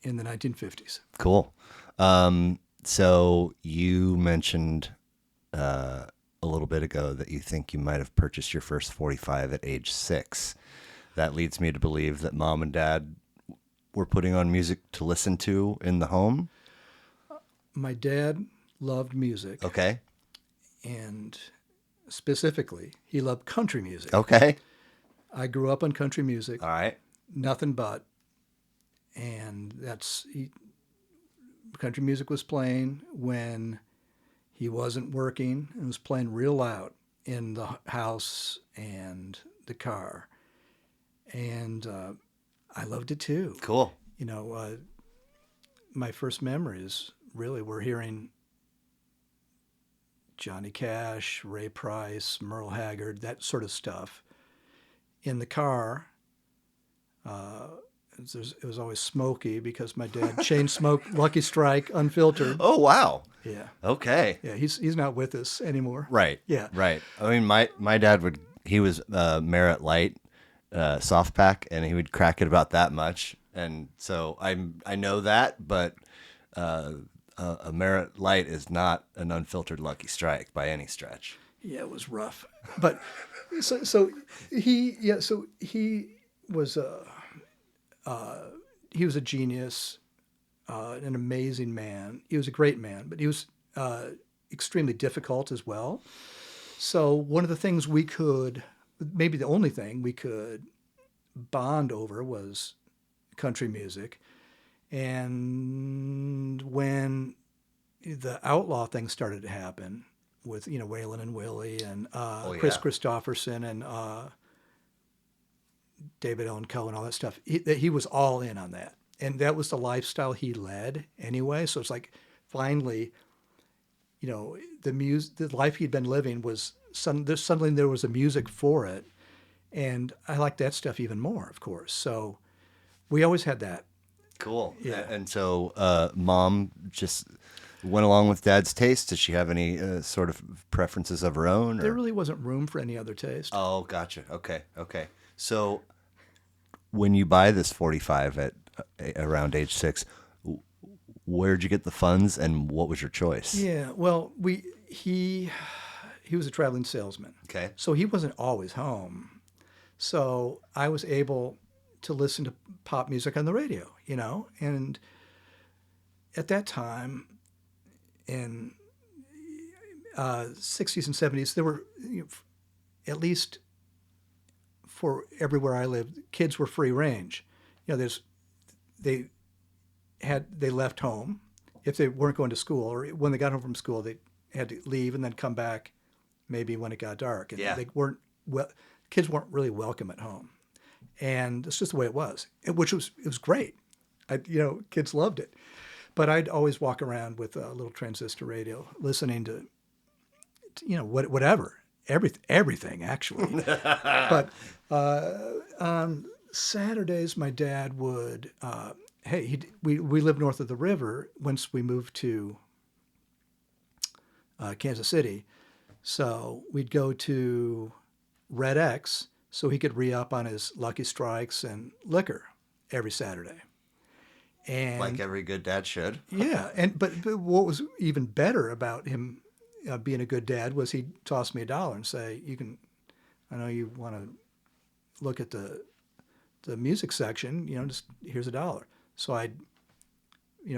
in the 1950s. Cool. So you mentioned a little bit ago that you think you might have purchased your first 45 at age 6. That leads me to believe that mom and dad were putting on music to listen to in the home. My dad loved music. Okay. And specifically, he loved country music. Okay. I grew up on country music. All right. Nothing but. And country music was playing when he wasn't working. It was playing real loud in the house and the car. And I loved it too. Cool. My first memories really were hearing Johnny Cash, Ray Price, Merle Haggard, that sort of stuff in the car. It was always smoky because my dad chain smoked Lucky Strike unfiltered. Oh, wow. Yeah. Okay. Yeah, he's not with us anymore. Right. Yeah. Right. I mean, my dad he was Merit Light soft pack, and he would crack it about that much. And so I know that, but a Merit Light is not an unfiltered Lucky Strike by any stretch. Yeah, it was rough. But so he was a genius, an amazing man. He was a great man, but he was extremely difficult as well. So one of the things maybe the only thing we could bond over was country music. And when the outlaw thing started to happen with, Waylon and Willie and Chris Christopherson and David Allen Coe and all that stuff, he was all in on that. And that was the lifestyle he led anyway. So it's like finally, the life he'd been living was suddenly there was a music for it. And I liked that stuff even more, of course. So we always had that. Cool. Yeah. And so mom just went along with dad's taste. Did she have any sort of preferences of her own? There really wasn't room for any other taste. Oh, gotcha. Okay. So when you buy this 45 at around age 6, where'd you get the funds and what was your choice? Yeah, well, he he was a traveling salesman. Okay. So he wasn't always home. So I was able to listen to pop music on the radio, and at that time in 60s and 70s, there were, at least for everywhere I lived, kids were free range. There's they they left home if they weren't going to school, or when they got home from school, they had to leave and then come back maybe when it got dark. And Yeah. they weren't kids weren't really welcome at home, and it's just the way it was, which it was great. Kids loved it, but I'd always walk around with a little transistor radio, listening to whatever, everything actually. But on Saturdays, my dad would. We lived north of the river once we moved to Kansas City, so we'd go to Red X so he could re-up on his Lucky Strikes and liquor every Saturday. And Like every good dad should. yeah, but what was even better about him being a good dad was he'd toss me $1 and say, I know you want to look at the music section, just here's $1. So I'd,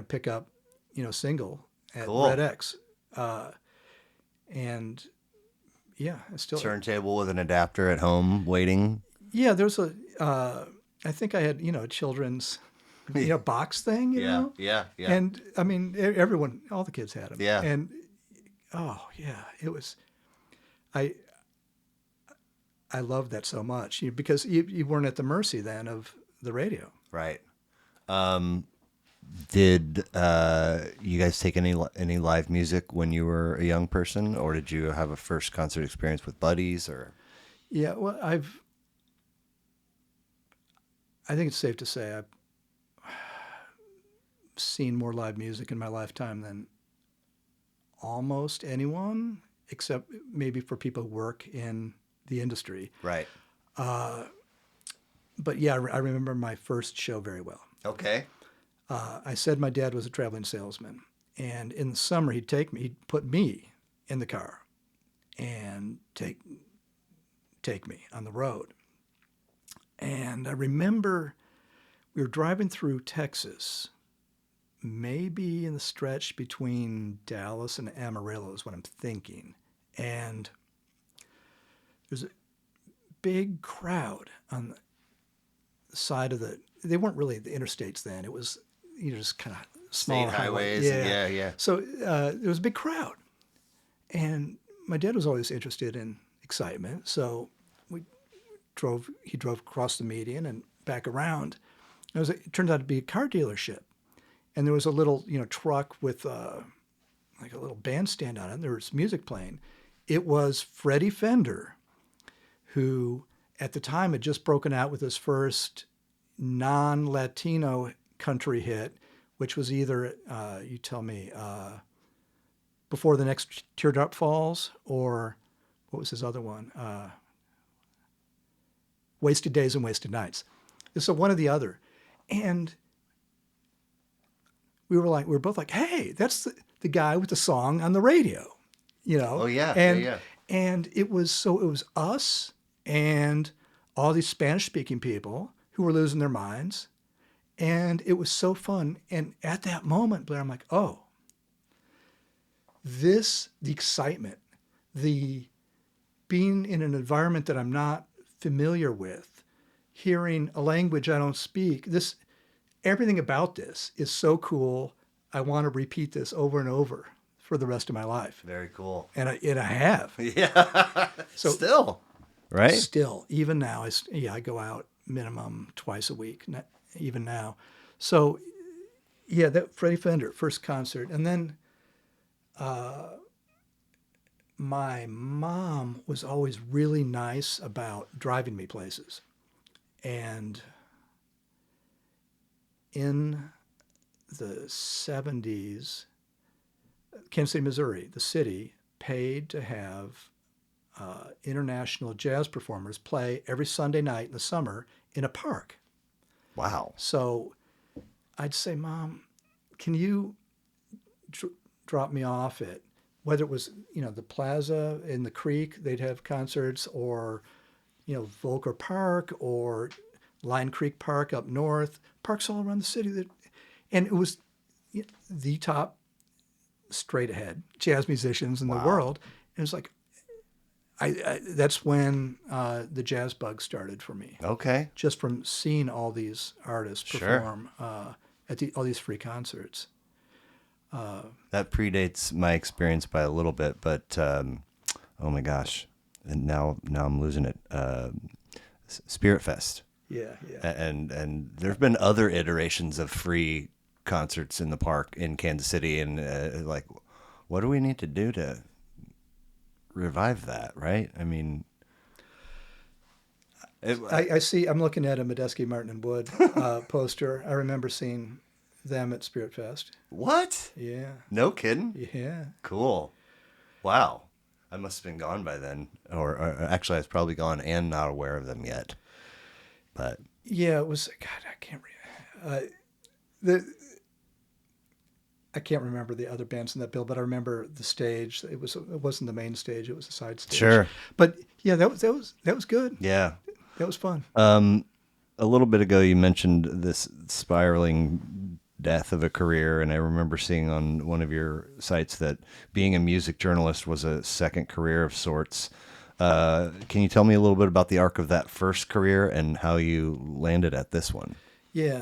pick up, single at Cool. Red X. And yeah, it's still. Turntable with an adapter at home waiting. Yeah, there's I think I had, a children's, box thing, Yeah. And I mean, all the kids had them. Yeah. And oh yeah, it was. I loved that so much because you weren't at the mercy then of the radio. Right. Did you guys take any live music when you were a young person, or did you have a first concert experience with buddies, or? Yeah, well, I think it's safe to say I've seen more live music in my lifetime than almost anyone, except maybe for people who work in the industry. Right. But yeah, I remember my first show very well. Okay. I said my dad was a traveling salesman, and in the summer he'd put me in the car and take me on the road. And I remember we were driving through Texas, maybe in the stretch between Dallas and Amarillo is what I'm thinking. And there's a big crowd on the side of they weren't really the interstates then. It was, just kind of small State highways. Yeah. So there was a big crowd. And my dad was always interested in excitement. So he drove across the median and back around. It turned out to be a car dealership. And there was a little, truck with like a little bandstand on it. And there was music playing. It was Freddie Fender, who at the time had just broken out with his first non-Latino country hit, which was either, you tell me, Before the Next Teardrop Falls, or what was his other one? Wasted Days and Wasted Nights. So one or the other. And we were both like, hey, that's the guy with the song on the radio, Oh yeah. And and it was us and all these Spanish speaking people who were losing their minds. And it was so fun. And at that moment, Blair, I'm like, oh, the excitement, the being in an environment that I'm not familiar with, hearing a language I don't speak, everything about this is so cool. I want to repeat this over and over for the rest of my life. Very cool. And I have. Yeah. So still, right? Still, even now, I go out minimum twice a week, even now. So, yeah, that Freddie Fender first concert, and then my mom was always really nice about driving me places, and in the 70s, Kansas City, Missouri, the city paid to have international jazz performers play every Sunday night in the summer in a park. Wow. So I'd say, Mom, can you drop me off at whether it was, the plaza in the creek, they'd have concerts, or, Volker Park or Line Creek Park up north, parks all around the city. And it was the top straight ahead jazz musicians in the Wow. world. And it's like, that's when the jazz bug started for me, Okay. just from seeing all these artists Sure. perform at all these free concerts. That predates my experience by a little bit, but oh my gosh, and now I'm losing it. Spirit Fest, Yeah, yeah. and there've been other iterations of free concerts in the park in Kansas City, and like, what do we need to do to revive that? Right? I mean, I see. I'm looking at a Medeski, Martin and Wood poster. I remember seeing them at Spirit Fest. what? Yeah, No kidding. yeah, Cool. Wow. I must have been gone by then, or actually, I was probably gone and not aware of them yet. But yeah. It was. God, I can't. The I can't remember the other bands in that bill, but I remember the stage. It wasn't the main stage; it was a side stage. sure, But yeah, that was good. yeah. That was fun. A little bit ago, you mentioned this spiraling death of a career, and I remember seeing on one of your sites that being a music journalist was a second career of sorts. Can you tell me a little bit about the arc of that first career and how you landed at this one? Yeah,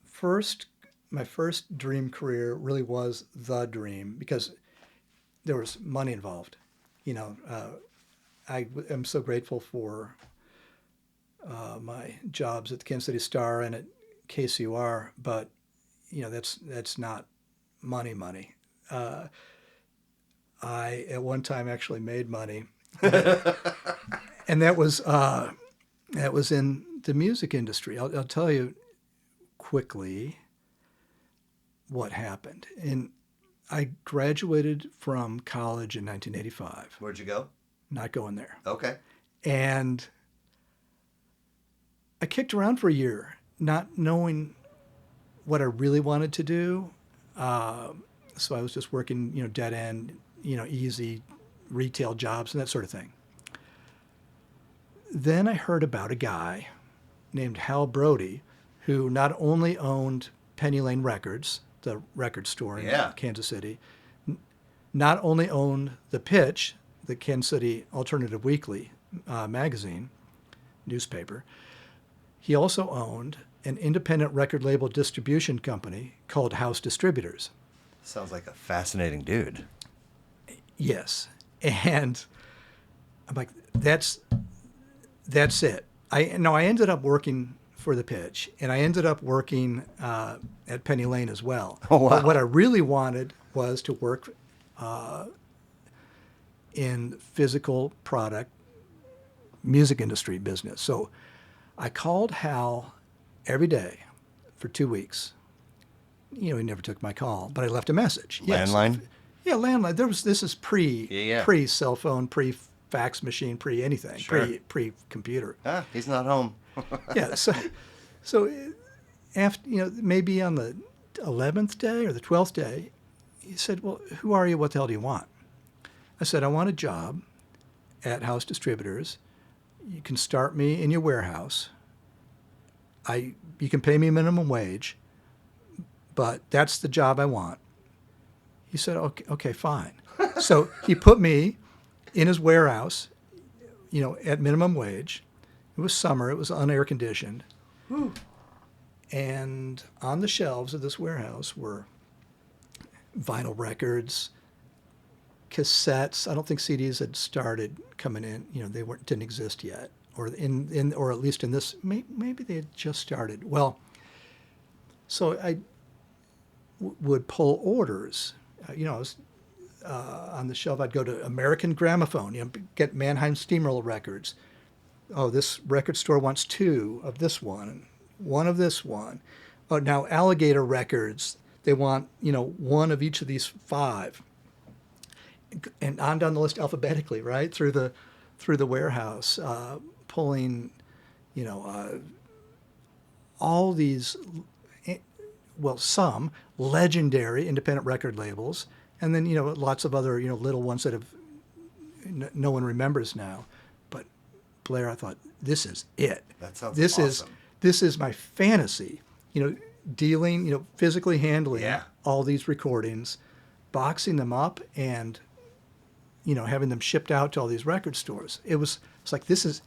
first, my first dream career really was the dream because there was money involved. You know, I am so grateful for my jobs at the Kansas City Star and at KCUR, but that's not money. Uh, I at one time actually made money, and that was in the music industry. I'll tell you quickly what happened. And I graduated from college in 1985, Where'd you go? not going there. Okay. And I kicked around for a year, not knowing what I really wanted to do. So I was just working, dead end, easy retail jobs and that sort of thing. Then I heard about a guy named Hal Brody, who not only owned Penny Lane Records, the record store in Yeah. Kansas City, not only owned The Pitch, the Kansas City Alternative Weekly magazine, newspaper, he also owned an independent record label distribution company called House Distributors. Sounds like a fascinating dude. Yes. And I'm like, that's it. I ended up working for The Pitch, and I ended up working at Penny Lane as well. Oh, wow. But what I really wanted was to work in physical product music industry business. So I called Hal every day for 2 weeks. He never took my call, but I left a message. Yes. Landline? Yeah, landline. This is Yeah. pre cell phone, pre fax machine, pre anything, Sure. pre computer. Ah, he's not home. Yeah. So after maybe on the 11th day or the 12th day, he said, "Well, who are you? What the hell do you want?" I said, "I want a job at House Distributors. You can start me in your warehouse. You can pay me minimum wage, but that's the job I want." He said, "Okay, fine." So he put me in his warehouse, at minimum wage. It was summer. It was unair conditioned. And on the shelves of this warehouse were vinyl records, cassettes. I don't think CDs had started coming in. They didn't exist yet, or or at least in this. Maybe they had just started. Well, so I would pull orders. I was on the shelf. I'd go to American Gramophone. Get Mannheim Steamroller records. Oh, this record store wants 2 of this one of this one. Oh, now Alligator Records. They want 1 of each of these 5. And on down the list alphabetically, right through the warehouse, pulling, all these, well, some legendary independent record labels, And then, lots of other, little ones that have no one remembers now. But Blair, I thought, this is it. That sounds This is awesome. this is my fantasy. Dealing, physically handling Yeah. all these recordings, boxing them up, and having them shipped out to all these record stores. It's like this is.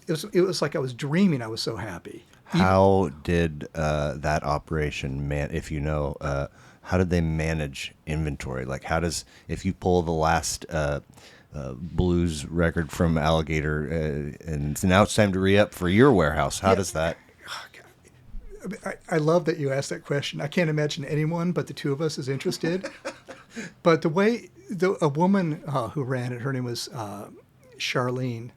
It was like I was dreaming. I was so happy. How did that operation if you know, how did they manage inventory? Like, if you pull the last blues record from Alligator and now it's time to re-up for your warehouse, how does that? I love that you asked that question. I can't imagine anyone but the two of us is interested. But the way a woman who ran it, her name was Charlene,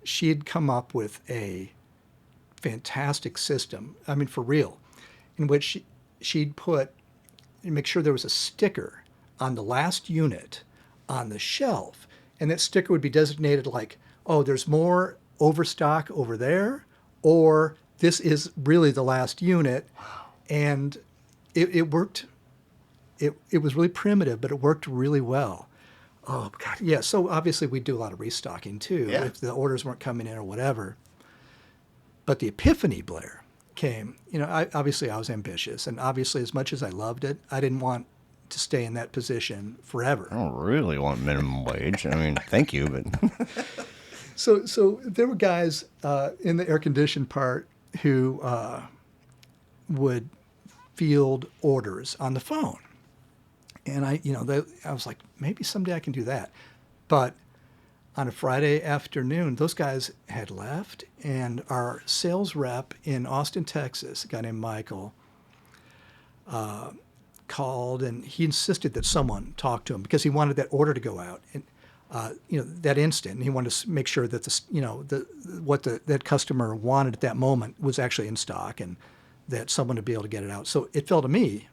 she had come up with a fantastic system. I mean, for real, in which she'd make sure there was a sticker on the last unit on the shelf, and that sticker would be designated like, oh, there's more overstock over there, or this is really the last unit. And it worked. It was really primitive, but it worked really well. Oh, God. Yeah. So obviously we do a lot of restocking too, Yeah. if the orders weren't coming in or whatever. But the epiphany, Blair, came. Obviously I was ambitious, and obviously as much as I loved it, I didn't want to stay in that position forever. I don't really want minimum wage. I mean, thank you, but So there were guys in the air conditioned part who would field orders on the phone. And I was like, maybe someday I can do that. But on a Friday afternoon, those guys had left, and our sales rep in Austin, Texas, a guy named Michael, called, and he insisted that someone talk to him because he wanted that order to go out, and that instant. And he wanted to make sure that that customer wanted at that moment was actually in stock, and that someone would be able to get it out. So it fell to me.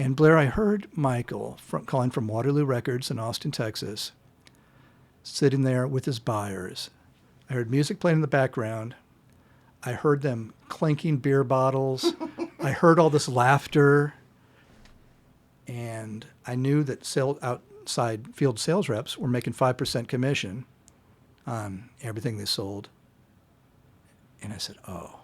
And Blair, I heard Michael calling from Waterloo Records in Austin, Texas, sitting there with his buyers. I heard music playing in the background. I heard them clinking beer bottles. I heard all this laughter. And I knew that outside field sales reps were making 5% commission on everything they sold. And I said, oh,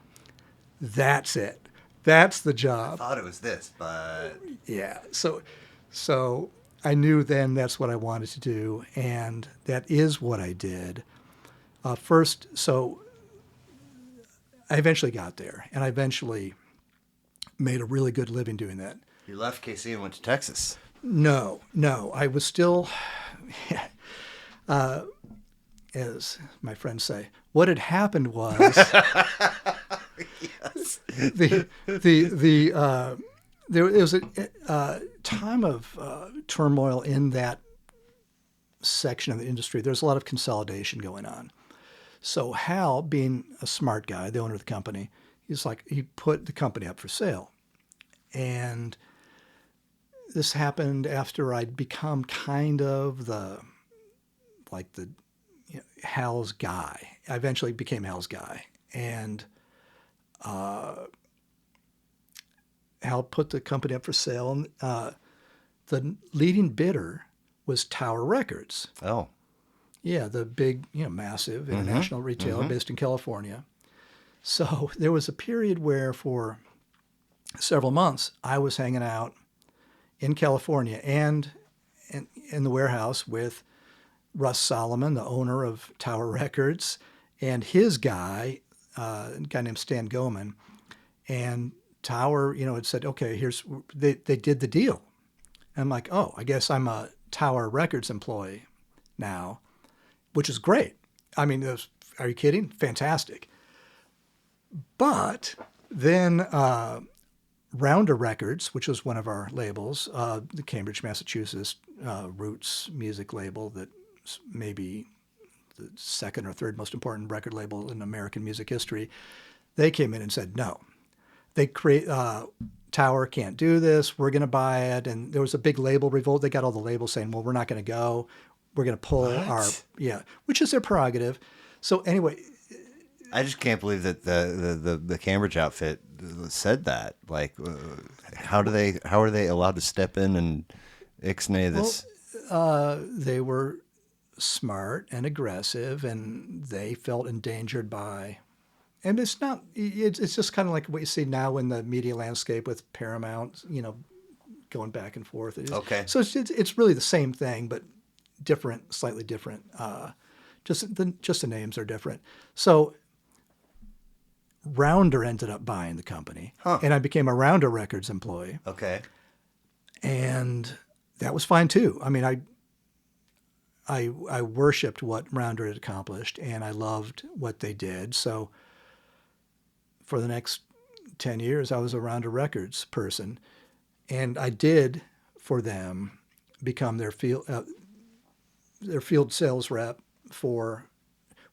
that's it. That's the job. I thought it was this, but Yeah. So I knew then that's what I wanted to do, and that is what I did. First, so I eventually got there, and I eventually made a really good living doing that. you left KC and went to Texas. No, I was still, as my friends say, what had happened was there was a time of turmoil in that section of the industry. There's a lot of consolidation going on. So Hal, being a smart guy, the owner of the company, he put the company up for sale. And this happened after I'd become kind of Hal's guy. I eventually became Hal's guy. And Hal put the company up for sale. And the leading bidder was Tower Records. Oh. Yeah, the big, massive international retailer based in California. So there was a period where for several months I was hanging out in California and in the warehouse with Russ Solomon, the owner of Tower Records, and his guy, a guy named Stan Goman. And Tower, had said, okay, they did the deal. And I'm like, oh, I guess I'm a Tower Records employee now, which is great. I mean, are you kidding? Fantastic. But then Rounder Records, which was one of our labels, the Cambridge, Massachusetts roots music label that's maybe the second or third most important record label in American music history, they came in and said, no. They Tower can't do this. We're going to buy it. And there was a big label revolt. They got all the labels saying, well, we're not going to go. We're going to pull which is their prerogative. So anyway, I just can't believe that the Cambridge outfit said that. Like, how are they allowed to step in and ixnay Well, this? they were smart and aggressive, and they felt endangered by. And it's not. It's just kind of like what you see now in the media landscape with Paramount. Going back and forth. Okay. So it's really the same thing, but different, slightly different. Just the names are different. So Rounder ended up buying the company, Huh. and I became a Rounder Records employee, Okay. and that was fine too. I mean, I worshipped what Rounder had accomplished, and I loved what they did. So for the next 10 years, I was a Rounder Records person, and I did for them become their field sales rep for,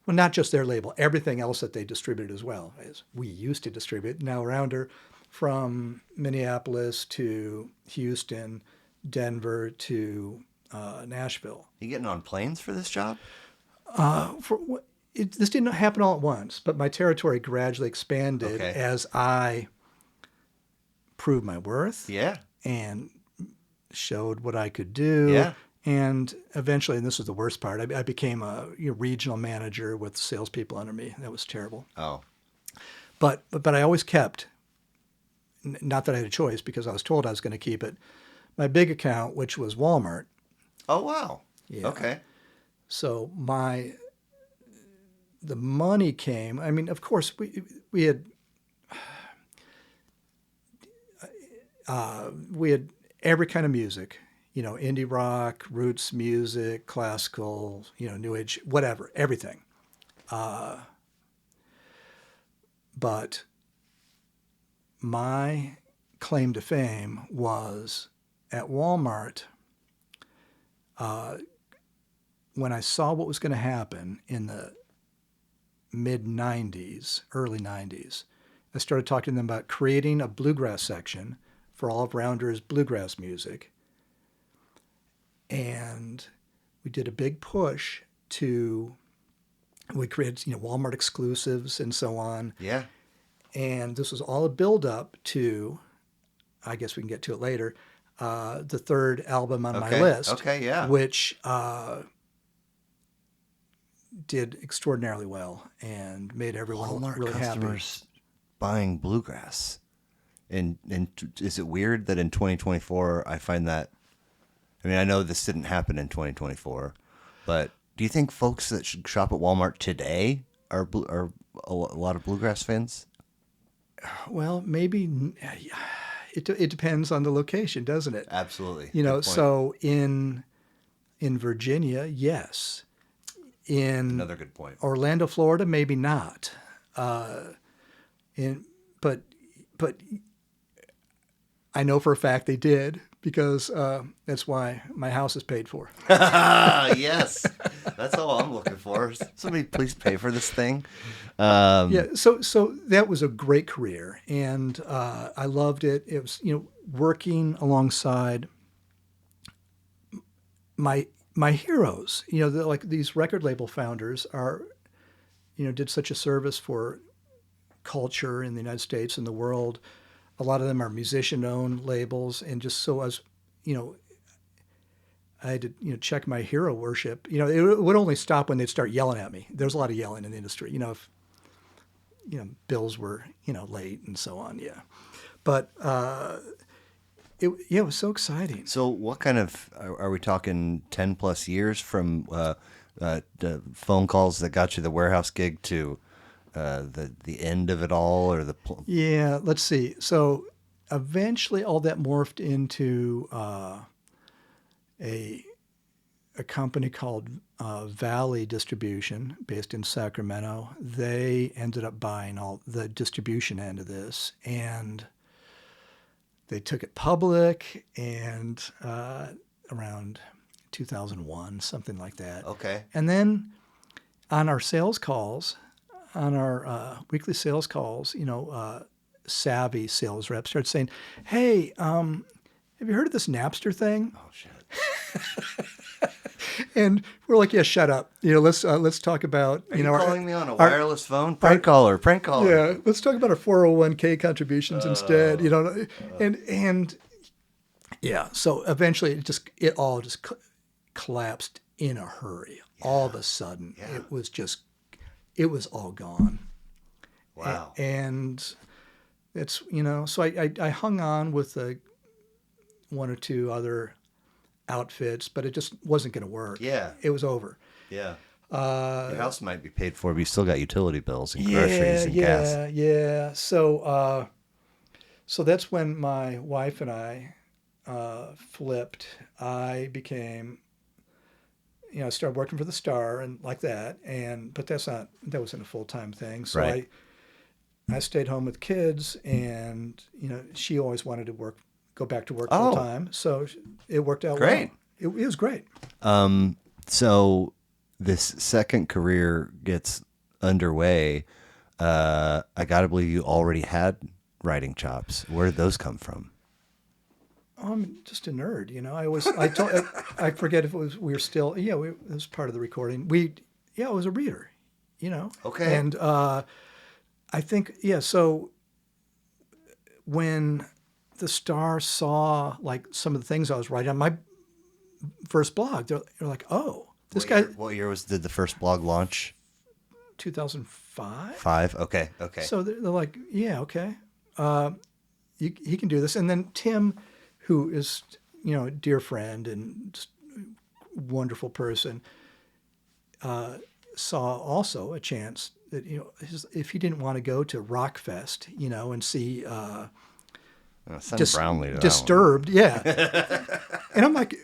well, not just their label, everything else that they distributed as well, as we used to distribute. Now Rounder, from Minneapolis to Houston, Denver to Nashville. You getting on planes for this job? This didn't happen all at once, but my territory gradually expanded Okay. as I proved my worth Yeah. and showed what I could do. Yeah. And eventually, and this was the worst part, I became a regional manager with salespeople under me. That was terrible. Oh. But I always kept, not that I had a choice because I was told I was going to keep it, my big account, which was Walmart. Oh wow. Yeah. Okay. So the money came. I mean, of course, we had every kind of music, indie rock, roots music, classical, new age, whatever, everything. But my claim to fame was at Walmart. When I saw what was going to happen in the mid 90s, early 90s, I started talking to them about creating a bluegrass section for all of Rounder's bluegrass music. And we did a big push we created, Walmart exclusives and so on. Yeah. And this was all a build up to, I guess we can get to it later, the third album on my list. Okay. Yeah. Which did extraordinarily well and made everyone Walmart really happy. customers buying bluegrass. And is it weird that in 2024 I find that? I mean, I know this didn't happen in 2024, but do you think folks that should shop at Walmart today are a lot of bluegrass fans? Well, maybe it depends on the location, doesn't it? Absolutely. You know, Good point. so in Virginia, yes. In Another good point. Orlando, Florida, maybe not. But I know for a fact they did because that's why my house is paid for. Yes, that's all I'm looking for. Somebody please pay for this thing. Yeah, so that was a great career, and I loved it. It was working alongside my heroes. Like these record label founders are, did such a service for culture in the United States and the world. A lot of them are musician-owned labels, and just so as I had to check my hero worship. It would only stop when they'd start yelling at me. There's a lot of yelling in the industry. If bills were late and so on. Yeah, but it was so exciting. So, what kind of are we talking? 10 plus years from the phone calls that got you the warehouse gig to the end of it all, or Yeah, let's see. So eventually, all that morphed into a company called Valley Distribution, based in Sacramento. They ended up buying all the distribution end of this, and they took it public, and around 2001, something like that. Okay. And then on our sales calls, on our weekly sales calls, savvy sales reps started saying, "Hey, have you heard of this Napster thing?" Oh shit. And we're like, yeah, shut up. Let's talk about Are you calling me on a our- wireless phone? Prank caller. yeah, let's talk about our 401k contributions instead. And yeah, so eventually it all just collapsed in a hurry. All of a sudden, it was all gone. Wow. And it's so I hung on with one or two other outfits, but it just wasn't going to work. Yeah. It was over. Yeah. Your house might be paid for, but you still got utility bills and groceries and gas. Yeah. So that's when my wife and I flipped. I became, I started working for the Star and like that, but that wasn't a full-time thing. So Right. I stayed home with kids, and she always wanted to go back to work full time. So it worked out Great. well. It was great. So this second career gets underway. I got to believe you already had writing chops. Where did those come from? I'm just a nerd, I forget if we were still, it was part of the recording. I was a reader, Okay. And I think, so when the Star saw like some of the things I was writing on my first blog, they're like, oh, this guy. What year did the first blog launch? 2005. 5. Okay. So they're like, yeah, okay, he can do this. And then Tim, who is a dear friend and just wonderful person, saw also a chance that if he didn't want to go to Rockfest, and see Send Brownlee to that Disturbed, yeah. And I'm like,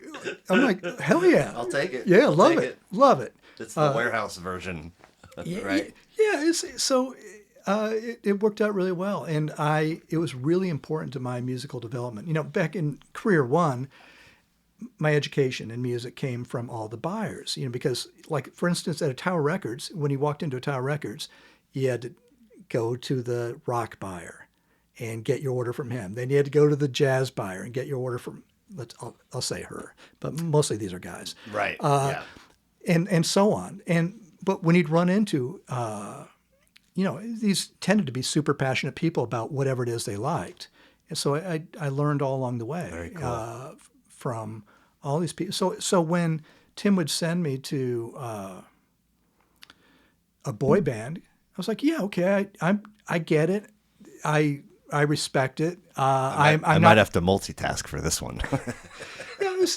hell yeah, I'll take it. Yeah, I'll love take it, love it. It's the warehouse version, right? Yeah. It worked out really well, and it was really important to my musical development. Back in career one, my education in music came from all the buyers. Because like for instance, at a Tower Records, when you walked into a Tower Records, you had to go to the rock buyer and get your order from him. Then you had to go to the jazz buyer and get your order from. I'll say her, but mostly these are guys. Right. Yeah. And so on. But when he'd run into these tended to be super passionate people about whatever it is they liked. And so I learned all along the way. Very cool. From all these people. So when Tim would send me to a boy band, I was like, yeah, okay, I get it. I respect it. I might have to multitask for this one. It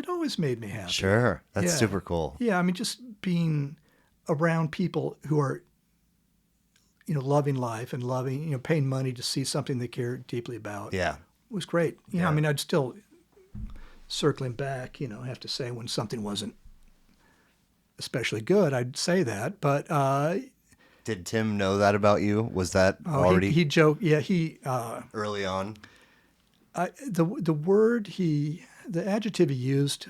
always made me happy. Sure. That's super cool. Yeah, I mean, just being around people who are, loving life and loving, paying money to see something they care deeply about. Yeah. It was great. I mean, I'd still, circling back, have to say when something wasn't especially good, I'd say that. But did Tim know that about you? Was that already? He joked. Yeah, early on. The adjective he used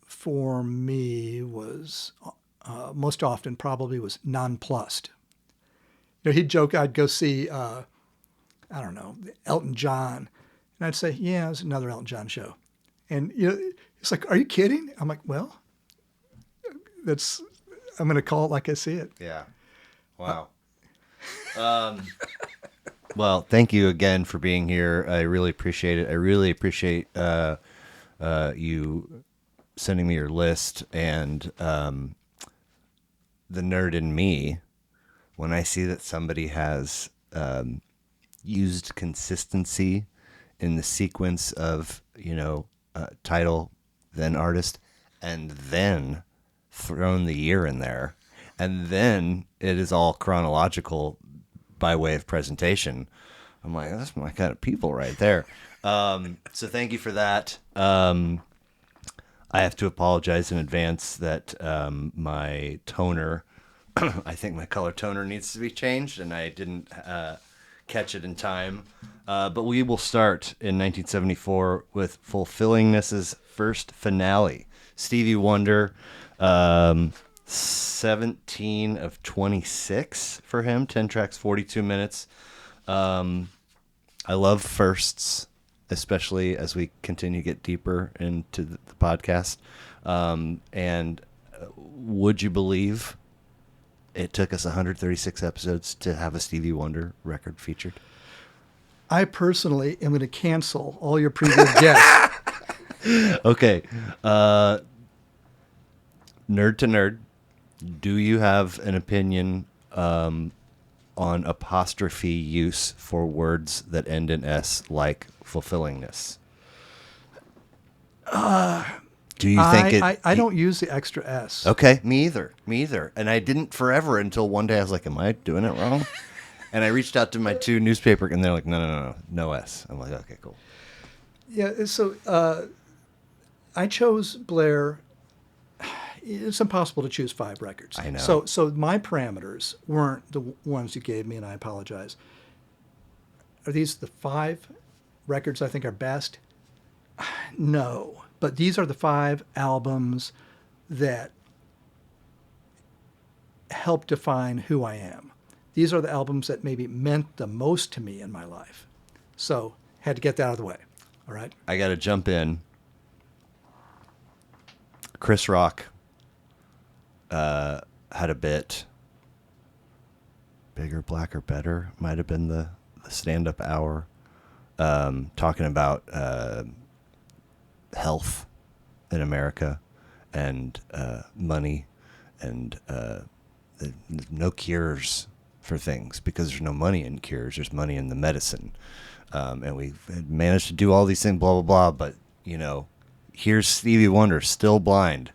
for me was most often probably was nonplussed. He'd joke I'd go see I don't know, Elton John, and I'd say, yeah, it's another Elton John show, and it's like, are you kidding? I'm like, well, I'm going to call it like I see it. Yeah. Wow. Well, thank you again for being here. I really appreciate it. I really appreciate you sending me your list, and the nerd in me, when I see that somebody has used consistency in the sequence of, title, then artist, and then thrown the year in there, and then it is all chronological by way of presentation. I'm like, that's my kind of people right there. So thank you for that. I have to apologize in advance that my toner, I think my color toner needs to be changed, and I didn't catch it in time. But we will start in 1974 with Fulfillingness's first finale. Stevie Wonder, 17 of 26 for him, 10 tracks, 42 minutes. I love firsts, especially as we continue to get deeper into the podcast. And would you believe it took us 136 episodes to have a Stevie Wonder record featured? I personally am going to cancel all your previous guests. Okay. Nerd to nerd, do you have an opinion on apostrophe use for words that end in S, like fulfillingness? Do you think it... I don't use the extra S. Okay, me either. Me either. And I didn't forever until one day I was like, am I doing it wrong? And I reached out to my two newspaper, and they're like, no S. I'm like, okay, cool. Yeah, so I chose Blair. It's impossible to choose 5 records. I know. So my parameters weren't the ones you gave me, and I apologize. Are these the 5 records I think are best? No. But these are the 5 albums that help define who I am. These are the albums that maybe meant the most to me in my life. So had to get that out of the way. All right. I got to jump in. Chris Rock had a bit. Bigger, Blacker, Better might have been the stand-up hour, talking about health in America and money and no cures for things because there's no money in cures. There's money in the medicine. And we managed to do all these things, blah, blah, blah. But, here's Stevie Wonder, still blind.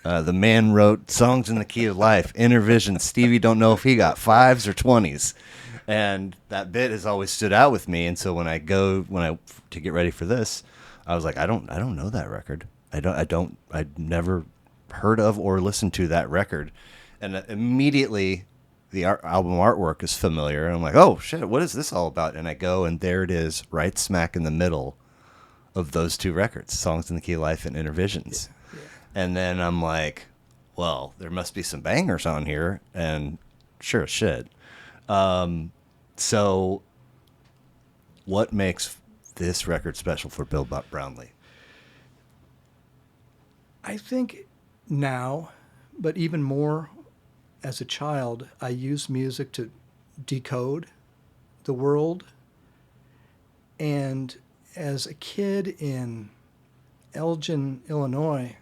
The man wrote songs in the key of life, inner vision. Stevie don't know if he got 5s or 20s. And that bit has always stood out with me. And so when I to get ready for this, I was like, I don't know that record. I'd never heard of or listened to that record. And immediately the album artwork is familiar. And I'm like, oh shit, what is this all about? And I go, and there it is, right smack in the middle of those 2 records, Songs in the Key of Life and Inner Visions. Yeah. And then I'm like, well, there must be some bangers on here. And sure as shit. So what makes this record special for Bill Brownlee? I think now, but even more as a child, I used music to decode the world. And as a kid in Elgin, Illinois,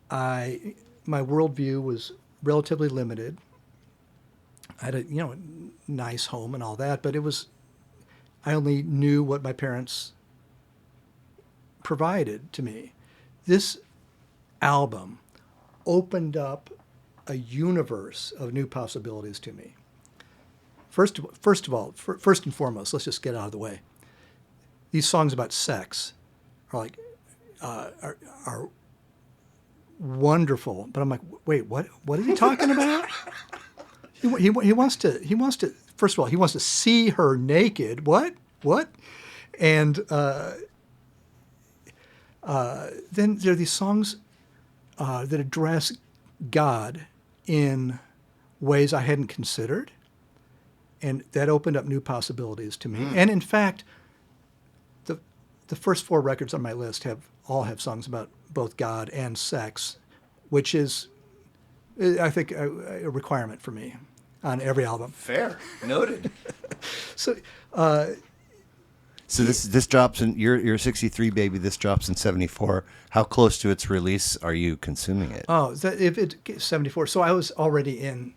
my worldview was relatively limited. I had a nice home and all that, but I only knew what my parents provided to me. This album opened up a universe of new possibilities to me. First and foremost, let's just get out of the way. These songs about sex are wonderful, but I'm like, wait, what is he talking about? He wants to. First of all, he wants to see her naked. What? And then there are these songs that address God in ways I hadn't considered, and that opened up new possibilities to me. And in fact, the first 4 records on my list all have songs about both God and sex, which is, I think, a requirement for me on every album. Fair. Noted. So this drops in, you're 63, baby. This drops in 74. How close to its release are you consuming it? Oh, if it 74. So I was already in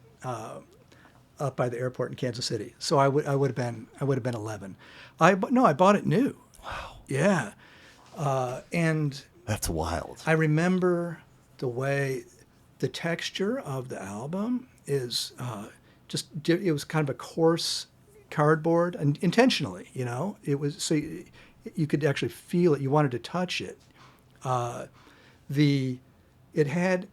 up by the airport in Kansas City. So I would have been 11. I bought it new. Wow. Yeah. And that's wild. I remember the way the texture of the album is it was kind of a coarse cardboard, and intentionally, it was so you could actually feel it. You wanted to touch it. It had,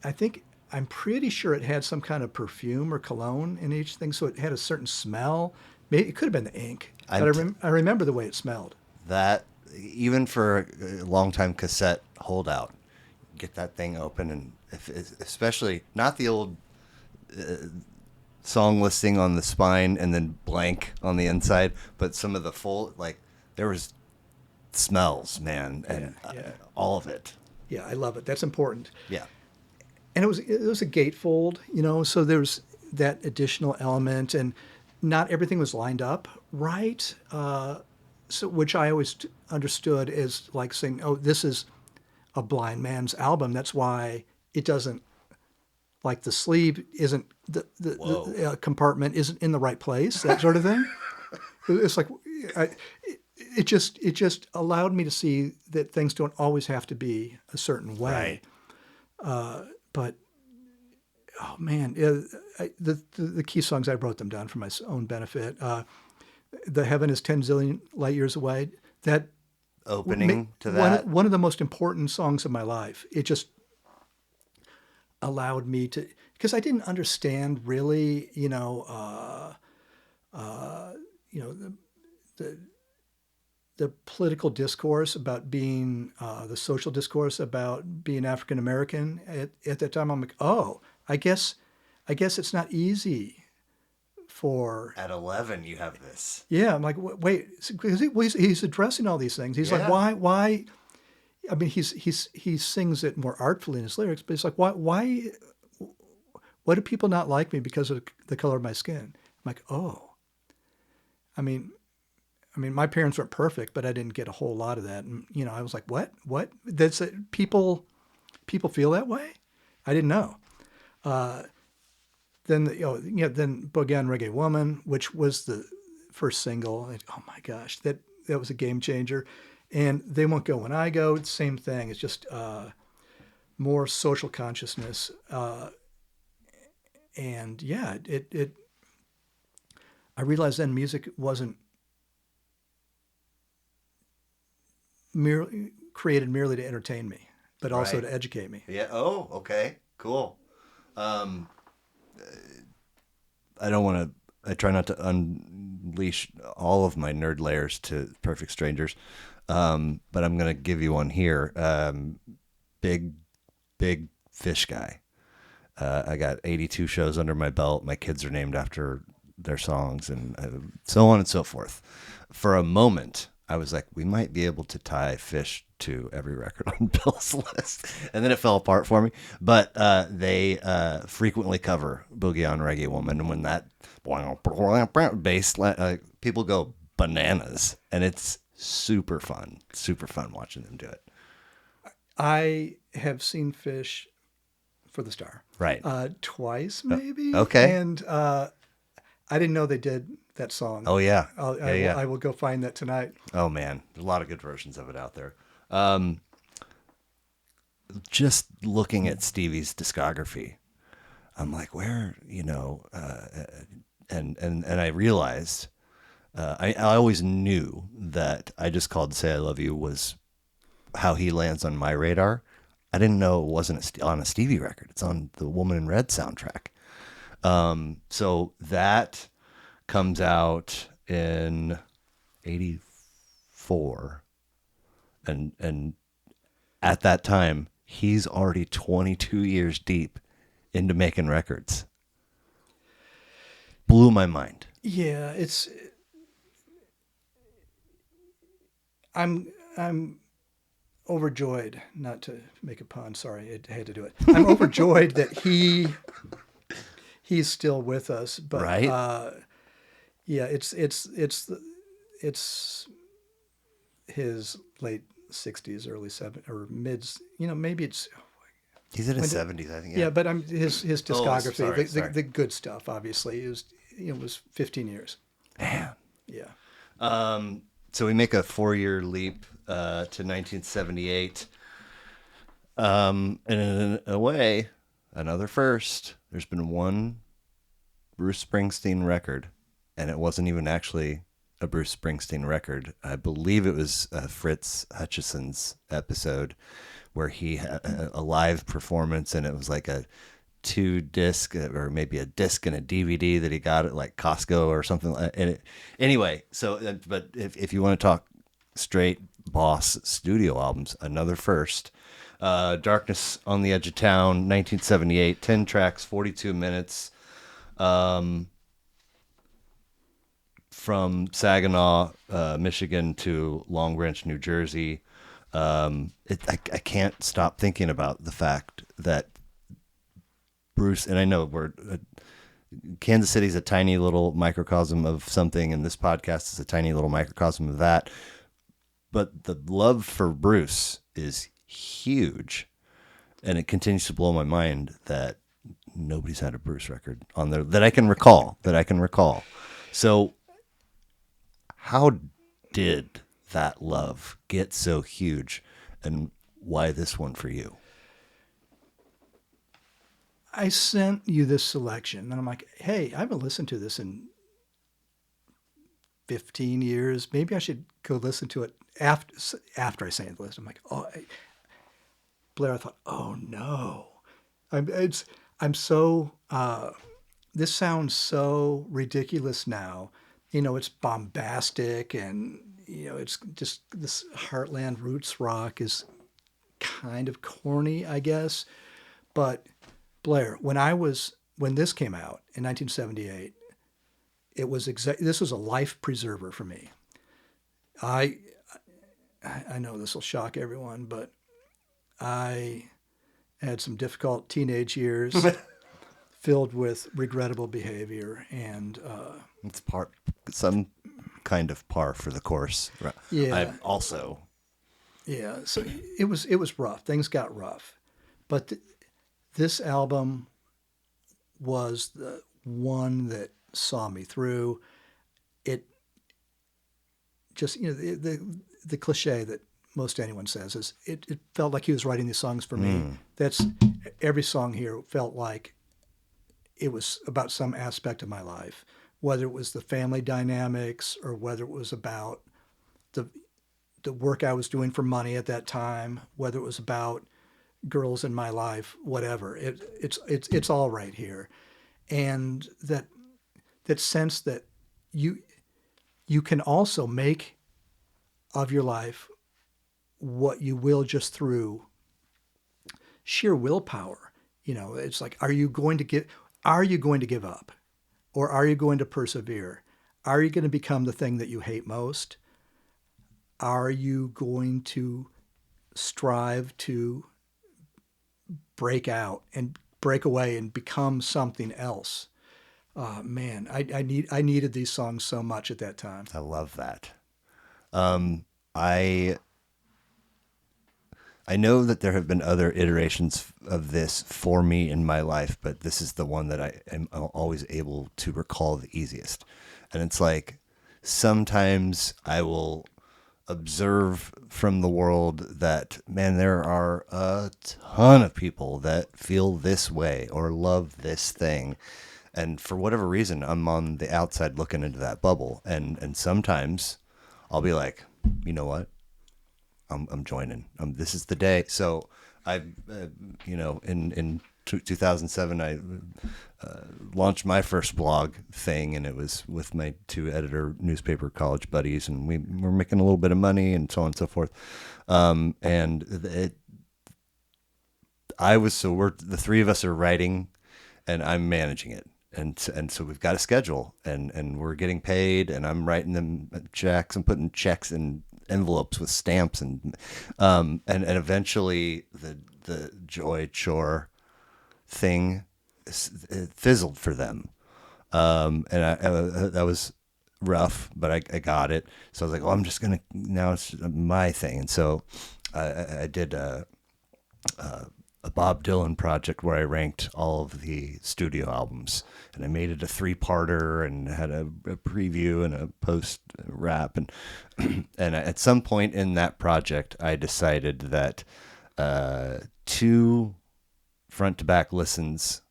I'm pretty sure it had some kind of perfume or cologne in each thing, so it had a certain smell. Maybe it could have been the ink, but I remember the way it smelled. That, even for a long-time cassette holdout, get that thing open, and especially not the old song listing on the spine and then blank on the inside, but some of the full, like, there was smells, man, Yeah, and yeah, all of it. yeah. I love it. That's important. Yeah. And it was a gatefold, so there's that additional element, and not everything was lined up right. So which I always understood as like saying, "Oh, this is a blind man's album." That's why it doesn't, like, the sleeve isn't Whoa. the compartment isn't in the right place, that sort of thing. It's like I, it just allowed me to see that things don't always have to be a certain way. Right. But oh man, the key songs, I wrote them down for my own benefit. The Heaven is 10 zillion light years away. That Opening to one that. one of the most important songs of my life. It just allowed me to, because I didn't understand really, the the the political discourse about being, the social discourse about being African American at that time. I'm like, oh, I guess it's not easy for. At 11, you have this. Yeah, I'm like, wait, because he's addressing all these things. He's like, Yeah. why? I mean, he sings it more artfully in his lyrics, but it's like, why do people not like me because of the color of my skin? I'm like, oh, I mean, my parents weren't perfect, but I didn't get a whole lot of that. And, I was like, what? That's it. People feel that way? I didn't know. Then, then Boogie on Reggae Woman, which was the first single. Oh my gosh, that was a game changer. And They Won't Go When I Go, same thing. It's just more social consciousness. And yeah, I realized then music wasn't merely to entertain me, but also Right. to educate me. Yeah. Oh, okay. Cool. Um, I don't want to. I try not to unleash all of my nerd layers to perfect strangers, but I'm gonna give you one here. Big, big fish guy. I got 82 shows under my belt. My kids are named after their songs, and so on and so forth. For a moment, I was like, we might be able to tie Fish to every record on Bill's list, and then it fell apart for me. But they frequently cover "Boogie on Reggae Woman," and when that bass, people go bananas, and it's super fun watching them do it. I have seen Fish for the Star Right. twice, maybe. Okay. And I didn't know they did that song. Oh yeah. I will go find that tonight. Oh man, there's a lot of good versions of it out there. Just looking at Stevie's discography, I'm like, where, and I realized, I always knew that I Just Called to Say I Love You was how he lands on my radar. I didn't know it wasn't on a Stevie record. It's on the Woman in Red soundtrack. So that comes out in '84, and at that time he's already 22 years deep into making records. Blew my mind. Yeah, I'm overjoyed, not to make a pun, sorry, I had to do it. I'm overjoyed that he's still with us, but Right? yeah, it's his late 60s, early 70s, or mids, maybe it's. He's in his when did- 70s, I think. Yeah, Yeah. but his discography, sorry, the, sorry. the good stuff, obviously, was 15 years. Man. Yeah. So we make a 4-year leap to 1978. And in a way, another first. There's been one Bruce Springsteen record, and it wasn't even actually a Bruce Springsteen record. I believe it was Fritz Hutchison's episode where he had a live performance, and it was like a 2-disc or maybe a disc and a DVD that he got at like Costco or something. Anyway, so but if you want to talk straight boss studio albums, another first. Darkness on the Edge of Town, 1978, 10 tracks, 42 minutes. From Saginaw, Michigan to Long Branch, New Jersey. I can't stop thinking about the fact that Bruce, and I know Kansas City's a tiny little microcosm of something, and this podcast is a tiny little microcosm of that. But the love for Bruce is huge, and it continues to blow my mind that nobody's had a Bruce record on there that I can recall. So, how did that love get so huge, and why this one for you? I sent you this selection, and I'm like, hey, I haven't listened to this in 15 years. Maybe I should go listen to it after I sent you the list. I'm like, Blair, I thought, oh no. I'm so, this sounds so ridiculous now. It's bombastic and, it's just this heartland roots rock is kind of corny, I guess. But Blair, when this came out in 1978, this was a life preserver for me. I I know this will shock everyone, but I had some difficult teenage years filled with regrettable behavior, and It's some kind of par for the course. Right. yeah, I also, yeah. So it was rough. Things got rough, but this album was the one that saw me through. It just the cliche that most anyone says is it felt like he was writing these songs for me. That's every song here felt like it was about some aspect of my life, whether it was the family dynamics or whether it was about the the work I was doing for money at that time, whether it was about girls in my life, whatever. It's all right here, and that sense that you you can also make of your life what you will just through sheer willpower. It's like, are you going to give up? Or are you going to persevere? Are you going to become the thing that you hate most? Are you going to strive to break out and break away and become something else? Man, I needed these songs so much at that time. I love that. I I know that there have been other iterations of this for me in my life, but this is the one that I am always able to recall the easiest. And it's like sometimes I will observe from the world that, man, there are a ton of people that feel this way or love this thing. And for whatever reason, I'm on the outside looking into that bubble. And sometimes I'll be like, you know what? I'm joining. This is the day. So I, in 2007, I launched my first blog thing, and it was with my two editor newspaper college buddies, and we were making a little bit of money and so on and so forth. The three of us are writing, and I'm managing it. And so we've got a schedule, and we're getting paid, and I'm writing them checks and putting checks in envelopes with stamps, and eventually the joy chore thing it fizzled for them, and that was rough, but I got it. So I was like, oh, I'm just gonna now it's my thing, and so I did a Bob Dylan project where I ranked all of the studio albums, and I made it a 3-parter and had a preview and a post wrap, and and at some point in that project, I decided that 2 front to back listens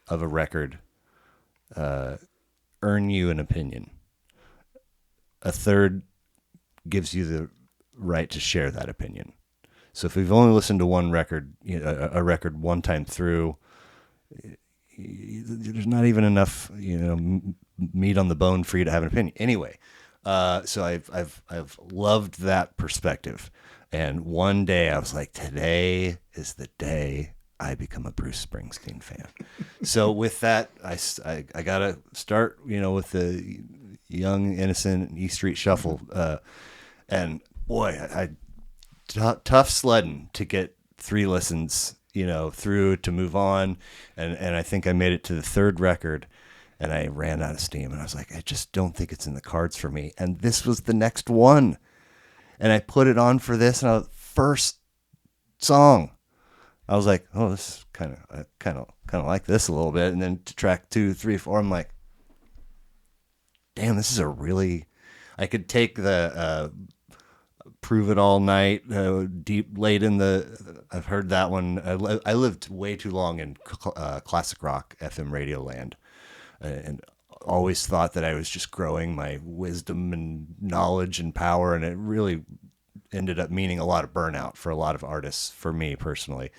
of a record earn you an opinion. A third gives you the right to share that opinion. So if we've only listened to one record, a record one time through, there's not even enough, meat on the bone for you to have an opinion. Anyway, so I've loved that perspective. And one day I was like, today is the day I become a Bruce Springsteen fan. So with that, I got to start, with the young, innocent E Street Shuffle. And boy, tough sledding to get 3 listens, through to move on. And I think I made it to the 3rd record and I ran out of steam and I was like, I just don't think it's in the cards for me. And this was the next one. And I put it on for this and first song, I was like, oh, this is kind of like this a little bit. And then to track 2, 3, 4, I'm like, damn, this is I could take the Prove It All Night, deep late in I've heard that one. I lived way too long in classic rock FM radio land, and always thought that I was just growing my wisdom and knowledge and power, and it really ended up meaning a lot of burnout for a lot of artists, for me personally.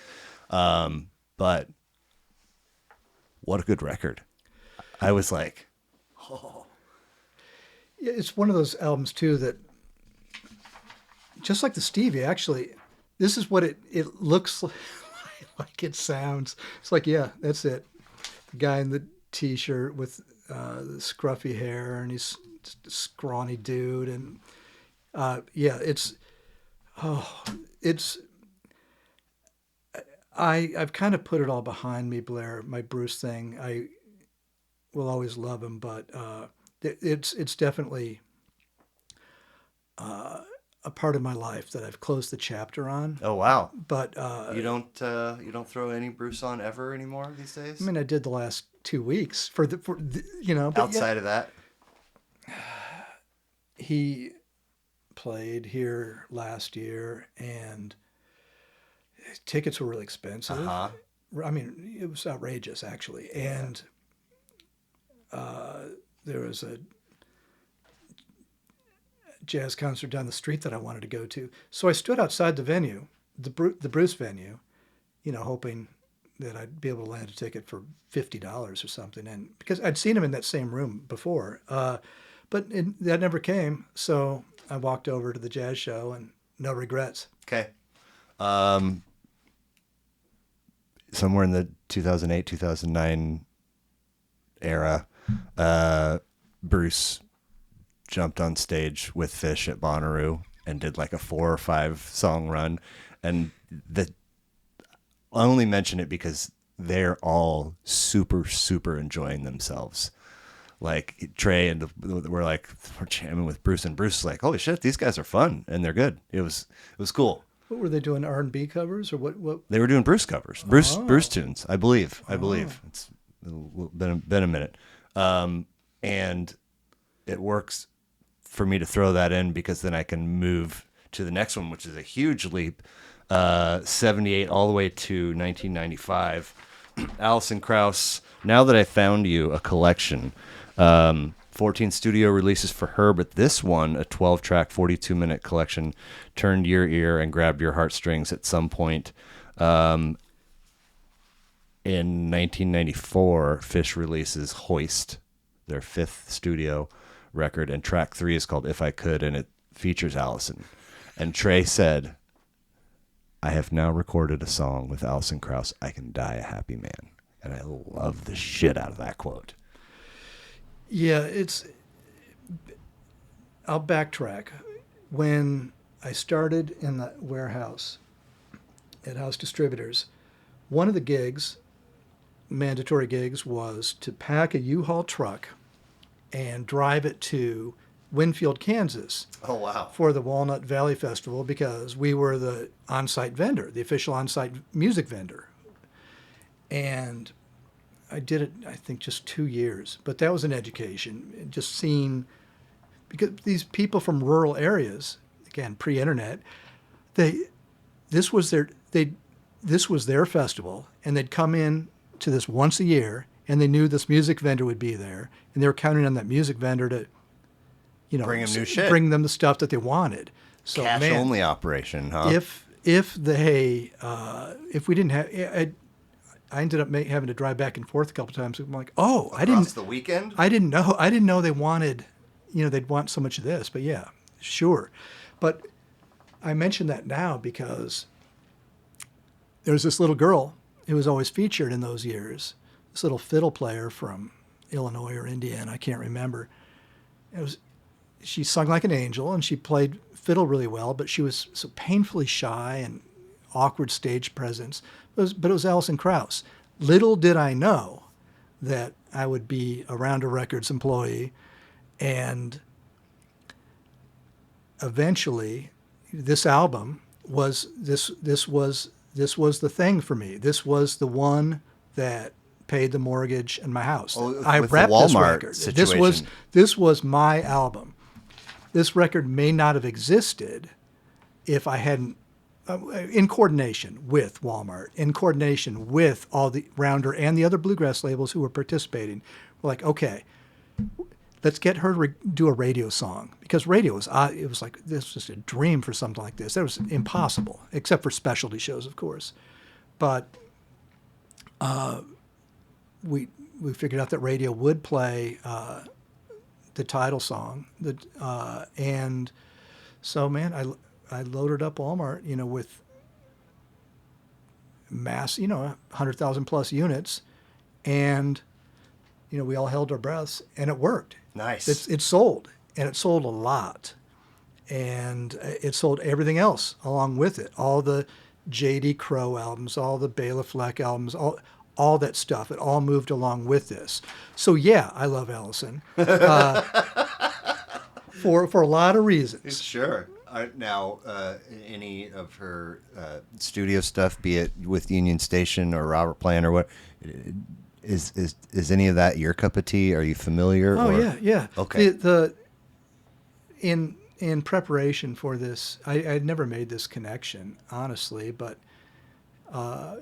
But what a good record. I was like, oh. Yeah, it's one of those albums too that, just like the Stevie, actually, this is what it looks like it sounds. It's like, yeah, that's it. The guy in the T-shirt with the scruffy hair, and he's just a scrawny dude, and I've kind of put it all behind me, Blair. My Bruce thing, I will always love him, but it's definitely a part of my life that I've closed the chapter on. Oh wow! But you don't throw any Bruce on ever anymore these days? I mean, I did the last 2 weeks for the But outside of that, he played here last year, and tickets were really expensive. Uh-huh. I mean, it was outrageous, actually. Yeah. And there was a jazz concert down the street that I wanted to go to. So I stood outside the venue, the Bruce venue, hoping that I'd be able to land a ticket for $50 or something. And because I'd seen him in that same room before, but that never came. So I walked over to the jazz show, and no regrets. Okay. Somewhere in the 2008, 2009 era, Bruce jumped on stage with Fish at Bonnaroo and did like a 4 or 5 song run. And I only mention it because they're all super, super enjoying themselves. Like Trey and we're jamming with Bruce, and Bruce is like, holy shit, these guys are fun and they're good. It was cool. What were they doing? R&B covers or what? They were doing Bruce covers, Bruce tunes, I believe. It's been a minute. And it works for me to throw that in because then I can move to the next one, which is a huge leap. 78 all the way to 1995. Alison Krauss, Now That I Found You, a collection. 14 studio releases for her, but this one, a 12-track, 42-minute collection, turned your ear and grabbed your heartstrings at some point. In 1994, Fish releases Hoist, their 5th studio record, and track 3 is called If I Could, and it features Alison. And Trey said, I have now recorded a song with Alison Krauss. I can die a happy man. And I love the shit out of that quote. Yeah, I'll backtrack. When I started in the warehouse at House Distributors, one of the gigs, mandatory gigs, was to pack a U-Haul truck and drive it to Winfield, Kansas. Oh, wow. For the Walnut Valley Festival, because we were the on-site vendor, the official on-site music vendor. And I did it, I think, just 2 years. But that was an education. Just seeing, because these people from rural areas, again, pre-internet, this was their festival, and they'd come in to this once a year, and they knew this music vendor would be there, and they were counting on that music vendor to, bring them new shit, bring them the stuff that they wanted. So, cash only operation, huh? If we didn't have, I ended up having to drive back and forth a couple times. I'm like, oh, Across the weekend? I didn't know they wanted, they'd want so much of this. But yeah, sure. But I mention that now because there's this little girl who was always featured in those years, this little fiddle player from Illinois or Indiana, I can't remember. She sung like an angel and she played fiddle really well, but she was so painfully shy and awkward stage presence. But it was Alison Krauss. Little did I know that I would be a Rounder Records employee, and eventually this album was this was the thing for me. This was the one that paid the mortgage and my house. Oh, I with the repped this Walmart record. situation. This was my album. This record may not have existed if I hadn't, in coordination with Walmart, in coordination with all the Rounder and the other bluegrass labels who were participating. We're like, okay, let's get her to do a radio song, because radio was, it was like, this was just a dream for something like this. That was impossible, except for specialty shows, of course. But we figured out that radio would play the title song, and so, man, I loaded up Walmart, with mass, 100,000 plus units, and we all held our breaths, and it worked. Nice. It sold, and it sold a lot, and it sold everything else along with it. All the J.D. Crowe albums, all the Bela Fleck albums, all that stuff. It all moved along with this. So yeah, I love Alison for a lot of reasons. Sure. Now, any of her studio stuff, be it with Union Station or Robert Plant or what, is any of that your cup of tea? Are you familiar? Oh, or? yeah. Okay. In preparation for this, I'd never made this connection, honestly, but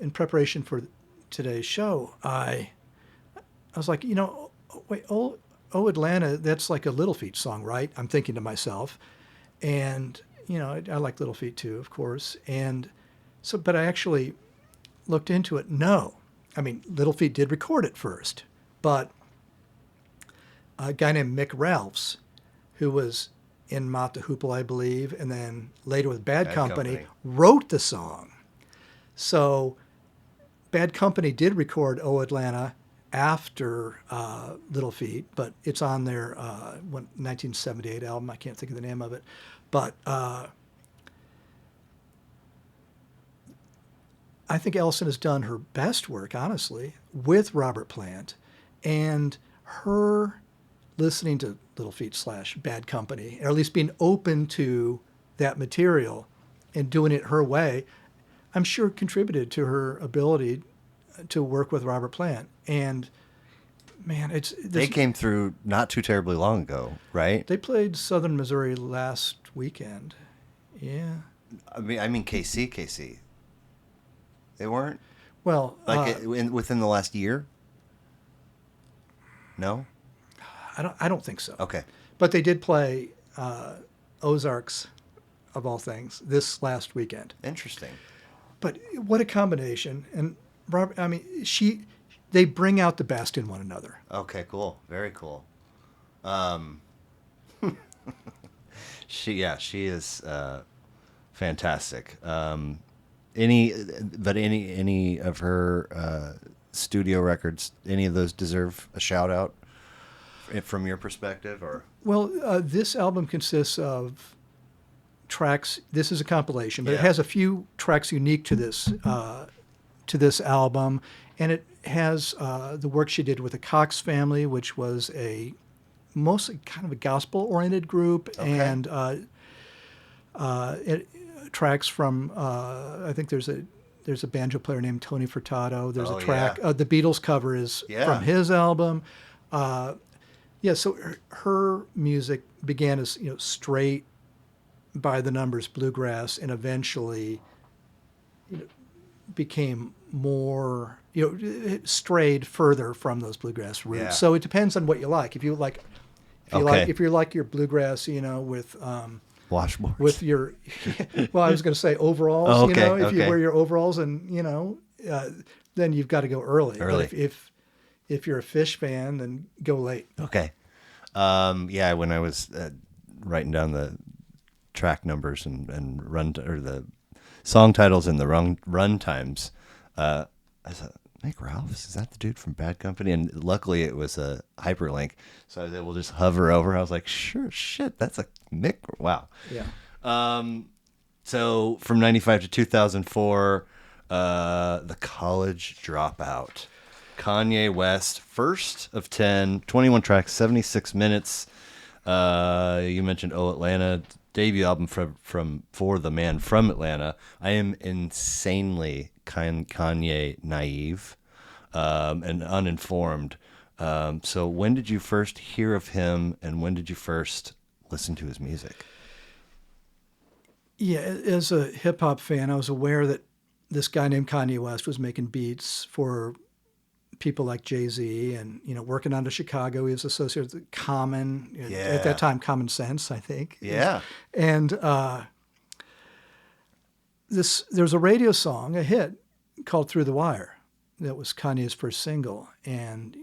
in preparation for today's show, I was like, wait, oh Atlanta, that's like a Little Feat song, right? I'm thinking to myself. And, I like Little Feat too, of course. And so, but I actually looked into it. No. I mean, Little Feat did record it first, but a guy named Mick Ralphs, who was in Mott the Hoople, I believe, and then later with Bad Company, wrote the song. So Bad Company did record Oh Atlanta after Little Feat, but it's on their 1978 album. I can't think of the name of it. But I think Alison has done her best work, honestly, with Robert Plant, and her listening to Little Feat / Bad Company, or at least being open to that material and doing it her way, I'm sure contributed to her ability to work with Robert Plant. And man, they came through not too terribly long ago, right? They played Southern Missouri last weekend. Yeah. I mean KC. They weren't? Well, within the last year? No? I don't think so. Okay. But they did play Ozarks, of all things, this last weekend. Interesting. But what a combination. And Robert, they bring out the best in one another. Okay, cool. Very cool. She is fantastic. Any of her studio records, any of those deserve a shout out from your perspective, or? Well, this album consists of tracks. This is a compilation, but it has a few tracks unique to this album, and it has the work she did with the Cox Family, which was a mostly kind of a gospel-oriented group, and tracks from I think there's a banjo player named Tony Furtado. There's a track. The Beatles cover is from his album. So her music began as straight by the numbers bluegrass, and eventually became more it strayed further from those bluegrass roots. Yeah. So it depends on what you like. If you like your bluegrass, with washboards, with your well, I was going to say overalls. If you wear your overalls, and then you've got to go early. But if you're a Fish fan, then go late. Okay. When I was writing down the track numbers and the song titles and the run times, I I said, Nick Ralphs, is that the dude from Bad Company? And luckily it was a hyperlink, so I was able to just hover over. I was like, sure, shit, that's a Nick. Wow. Yeah. So from 95 to 2004, The College Dropout. Kanye West, first of 10, 21 tracks, 76 minutes. You mentioned Oh Atlanta, debut album for the man from Atlanta. I am insanely Kanye naive and uninformed. So when did you first hear of him, and when did you first listen to his music? Yeah, as a hip hop fan, I was aware that this guy named Kanye West was making beats for people like Jay-Z and, working on to Chicago. He was associated with Common, at Yeah. that time, Common Sense, I think. Yeah. And there's a radio song, a hit, called Through the Wire. That was Kanye's first single. And,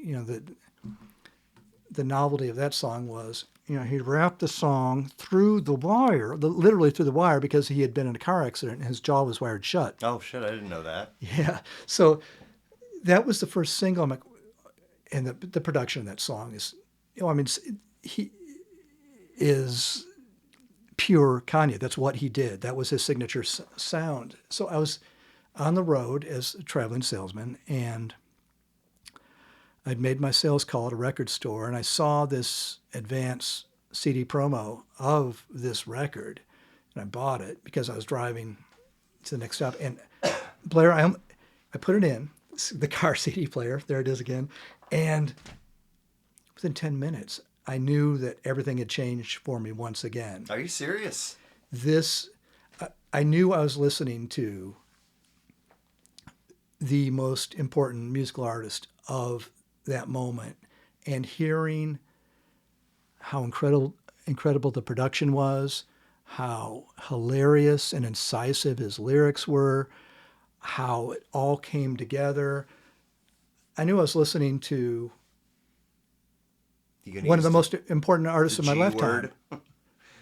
the novelty of that song was, he rapped the song through the wire, literally through the wire, because he had been in a car accident and his jaw was wired shut. Oh, shit, I didn't know that. Yeah. So that was the first single. I'm like, and the production of that song is, he is pure Kanye. That's what he did. That was his signature sound. So I was on the road as a traveling salesman, and I'd made my sales call at a record store, and I saw this advance CD promo of this record, and I bought it because I was driving to the next stop. And Blair, I put it in the car CD player. There it is again. And within 10 minutes, I knew that everything had changed for me once again. Are you serious? I knew I was listening to the most important musical artist of that moment, and hearing how incredible the production was, how hilarious and incisive his lyrics were, how it all came together. I knew I was listening to one of the most important artists of my lifetime.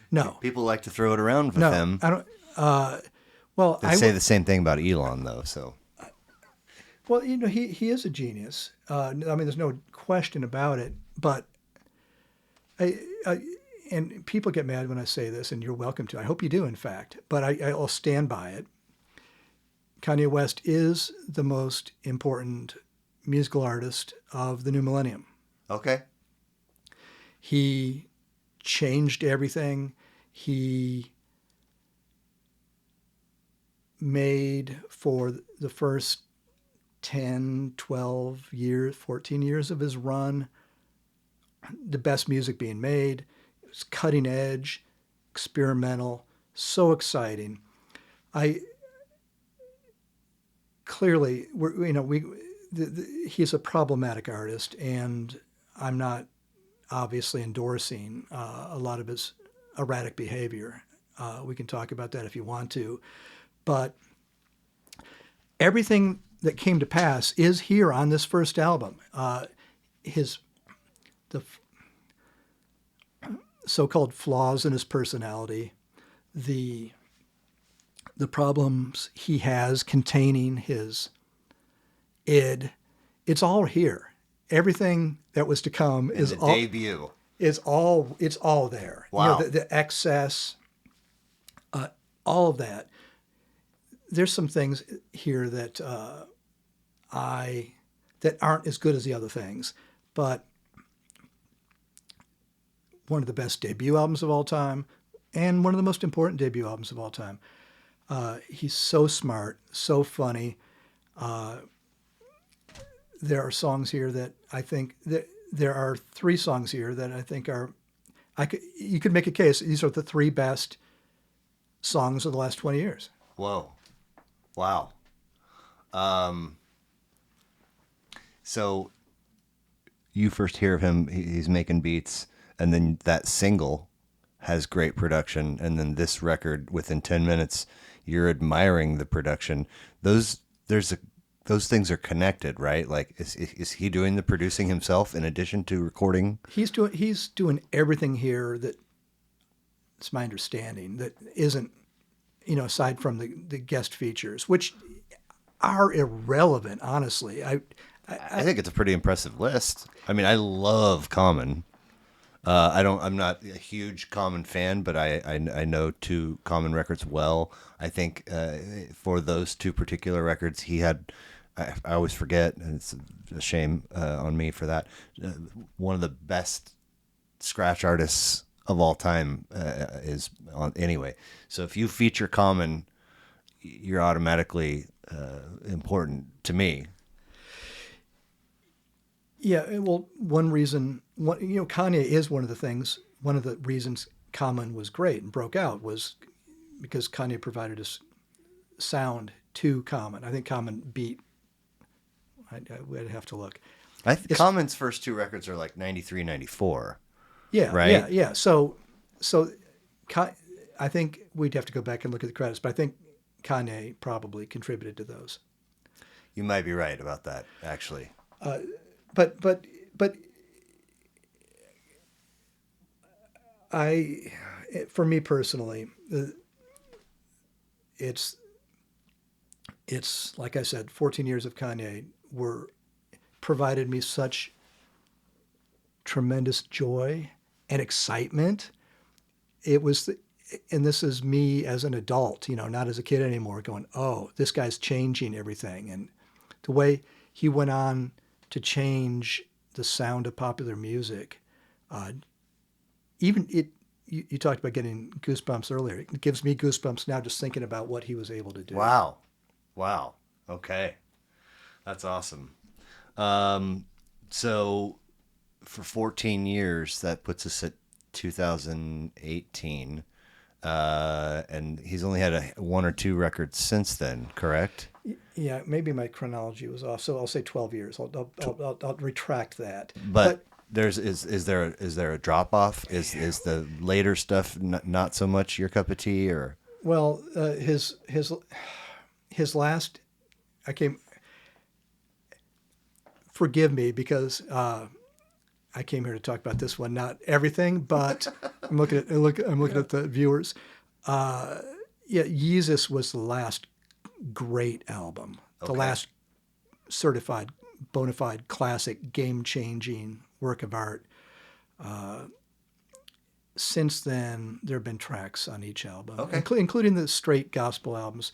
No. People like to throw it around with him. I don't. Well, They say the same thing about Elon, though. So, well, he is a genius. There's no question about it. But and people get mad when I say this, and you're welcome to. I hope you do, in fact. But I'll stand by it. Kanye West is the most important musical artist of the new millennium. okay. He changed everything. He made, for the first 10, 12 years, 14 years of his run, the best music being made. It was cutting edge, experimental, so exciting. He's a problematic artist, and I'm not obviously endorsing a lot of his erratic behavior. We can talk about that if you want to. But everything that came to pass is here on this first album. The so-called flaws in his personality, the problems he has containing his id, it's all here. Everything that was to come is all debut. It's all there. Wow. The excess, all of that. There's some things here that that aren't as good as the other things, but one of the best debut albums of all time, and one of the most important debut albums of all time. He's so smart, so funny. There are songs here that I think that there are 3 songs here that I think are, you could make a case. These are the 3 best songs of the last 20 years. Whoa. Wow. So you first hear of him, he's making beats, and then that single has great production, and then this record, within 10 minutes, you're admiring the production. Those things are connected, right? Like, is he doing the producing himself in addition to recording? He's doing everything here that, it's my understanding, that isn't, aside from the guest features, which are irrelevant, honestly. I think it's a pretty impressive list. I mean, I love Common. I'm not a huge Common fan, but I know two Common records well. I think for those two particular records, he had. I always forget, and it's a shame on me for that. One of the best scratch artists of all time is on anyway. So if you feature Common, you're automatically important to me. Yeah, well, Kanye is one of the things. One of the reasons Common was great and broke out was because Kanye provided us sound to Common. I think Common beat. I'd have to look. Common's first two records are like 93, 94, Yeah, right? yeah, yeah. So, I think we'd have to go back and look at the credits, but I think Kanye probably contributed to those. You might be right about that, actually. But I, for me personally, it's it's like I said, 14 years of Kanye were provided me such tremendous joy and excitement. It was, and this is me as an adult, not as a kid anymore, going, oh, this guy's changing everything. And the way he went on to change the sound of popular music, uh, even it, you talked about getting goosebumps earlier. It gives me goosebumps now just thinking about what he was able to do. Wow. Wow. Okay. That's awesome. Um, so for 14 years, that puts us at 2018. And he's only had one or two records since then, correct? Yeah, maybe my chronology was off, so I'll say 12 years. I'll retract that. But is there a drop off? Is the later stuff not so much your cup of tea, or? Well, his last, I came. Forgive me because I came here to talk about this one, not everything, but I'm looking at the viewers. Yeah, Yeezus was the last great album, the Okay. last certified bona fide classic, game changing work of art. Since then, there have been tracks on each album, Okay. including the straight gospel albums.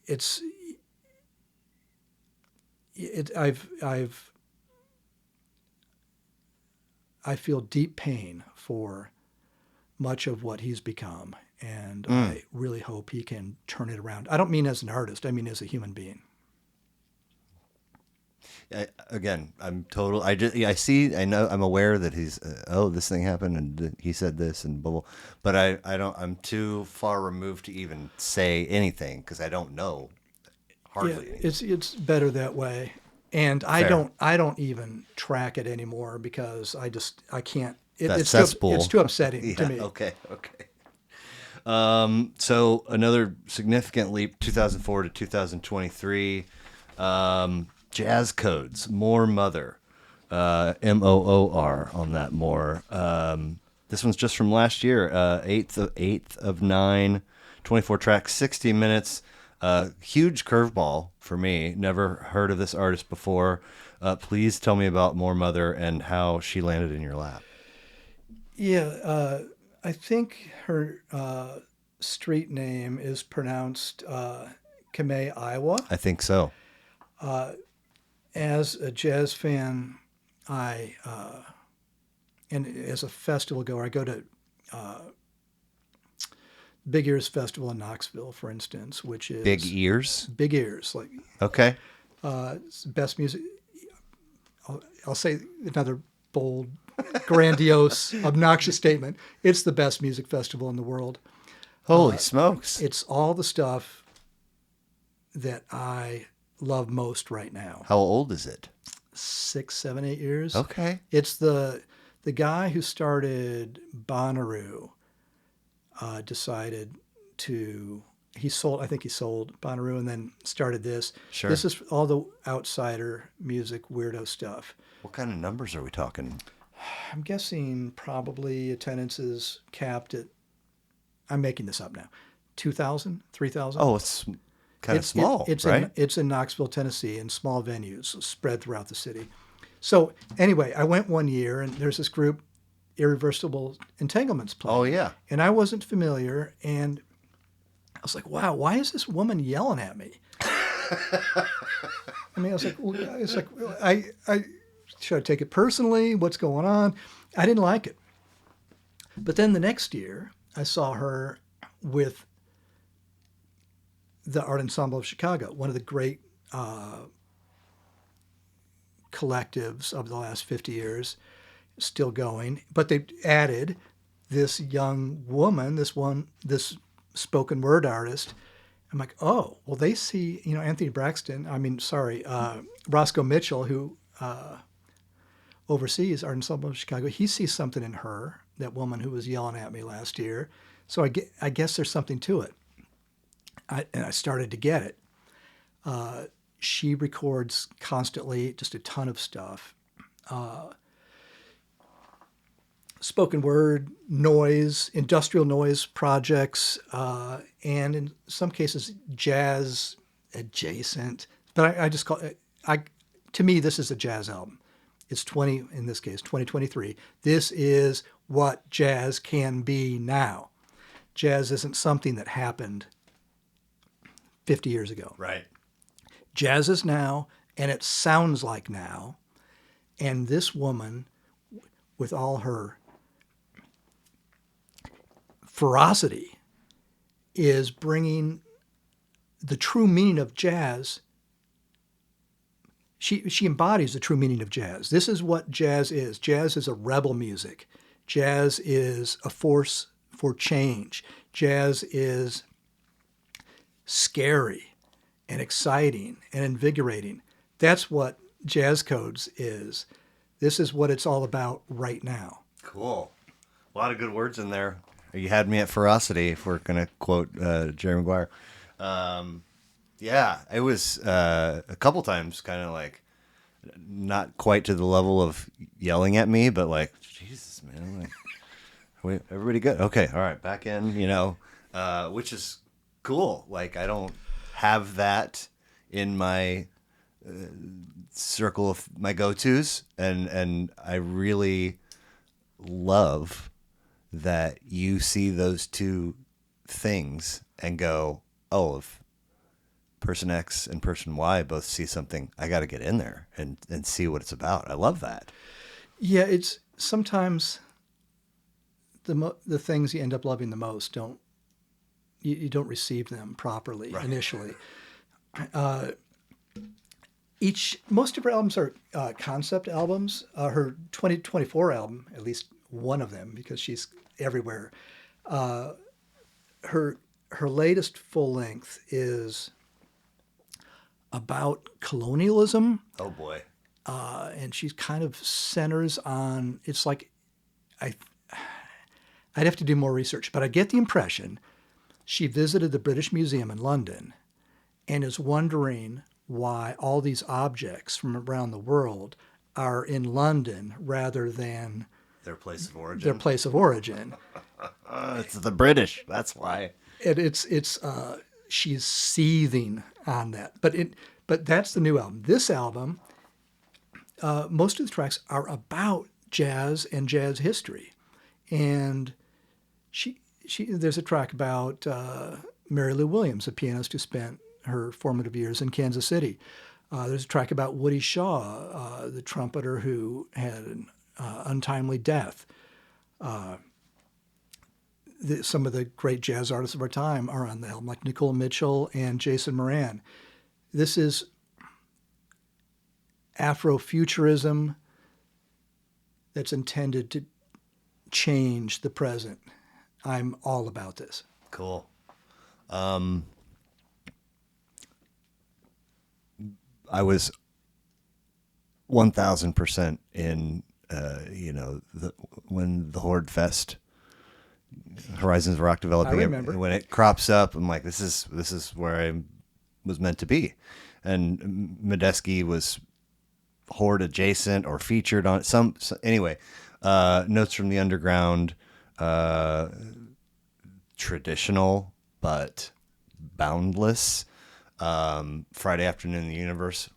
It's it I feel deep pain for much of what he's become, and I really hope he can turn it around. I don't mean as an artist; I mean as a human being. Again, I'm total. I just, yeah, I see. I know. I'm aware that he's. Oh, this thing happened, and he said this, and blah blah. But I don't. I'm too far removed to even say anything because I don't know Yeah, hardly anything. it's better that way. And Fair. I don't even track it anymore because I can't. That It's cesspool. too upsetting to Yeah. me. Okay. Okay. So another significant leap, 2004 to 2023. Jazz Codes, More Mother, Moor on that More. This one's just from last year, 8th of 9, 24 tracks, 60 minutes. Huge curveball for me. Never heard of this artist before. Please tell me about More Mother and how she landed in your lap. Yeah, I think her street name is pronounced Kamei Iowa. I think so. As a jazz fan, I and as a festival goer, I go to Big Ears Festival in Knoxville, for instance, which Big is ears. Big Ears, like Okay. it's the best music. I'll say another bold, grandiose, obnoxious statement. It's the best music festival in the world. Holy smokes. It's all the stuff that I love most right now. How old is it? 6, 7, 8 years. Okay. It's the guy who started Bonnaroo decided to I think he sold Bonnaroo and then started this. Sure. This is all the outsider music weirdo stuff. What kind of numbers are we talking? I'm guessing probably attendance is capped at, I'm making this up now, 2,000, 3,000. Oh, it's kind of small, It's right? in Knoxville, Tennessee, in small venues spread throughout the city. So anyway, I went one year, and there's this group, Irreversible Entanglements, Oh, playing, yeah. and I wasn't familiar, and I was like, wow, why is this woman yelling at me? I mean, I was like, I should I take it personally? What's going on? I didn't like it. But then the next year, I saw her with the Art Ensemble of Chicago, one of the great collectives of the last 50 years, still going. But they added this young woman, this spoken word artist. I'm like, oh, well, they see, Anthony Braxton, Roscoe Mitchell, who oversees Art Ensemble of Chicago, he sees something in her, that woman who was yelling at me last year. So I guess there's something to it. And I started to get it. She records constantly, just a ton of stuff. Spoken word, noise, industrial noise projects, and in some cases, jazz adjacent. But I just call it, to me, this is a jazz album. It's in this case, 2023. This is what jazz can be now. Jazz isn't something that happened 50 years ago. Right. Jazz is now, and it sounds like now. And this woman, with all her ferocity, is bringing the true meaning of jazz. She embodies the true meaning of jazz. This is what jazz is. Jazz is a rebel music. Jazz is a force for change. Jazz is scary and exciting and invigorating. That's what Jazz Codes is. This is what it's all about right now. Cool. A lot of good words in there. You had me at ferocity, if we're going to quote Jerry Maguire. Yeah, it was a couple times kind of like not quite to the level of yelling at me, but like, Jesus, man. Like, wait, everybody good? Okay, all right, back in, which is cool. Like, I don't have that in my circle of my go-tos, and I really love that you see those two things and go, oh, if person X and person Y both see something, I got to get in there and see what it's about. I love that. Yeah, it's sometimes the things you end up loving the most you don't receive them properly Right. initially. Most of her albums are concept albums. Her 2024 album, at least one of them, because she's everywhere. Her latest full length is about colonialism, Oh boy. and she kind of centers on. It's like I'd have to do more research, but I get the impression she visited the British Museum in London and is wondering why all these objects from around the world are in London rather than Their place of origin. their place of origin. It's the British. That's why. And she's seething on that. But that's the new album. This album, most of the tracks are about jazz and jazz history. And there's a track about Mary Lou Williams, a pianist who spent her formative years in Kansas City. There's a track about Woody Shaw, the trumpeter who had an untimely death. Some of the great jazz artists of our time are on the album, like Nicole Mitchell and Jason Moran. This is Afrofuturism that's intended to change the present. I'm all about this. Cool. I was 1,000% in, when the Horde Fest, Horizons of Rock Developing, I remember. when it crops up, I'm like, this is where I was meant to be. And Medeski was Horde adjacent or featured on anyway, Notes from the Underground, traditional but Boundless, Friday Afternoon in the Universe,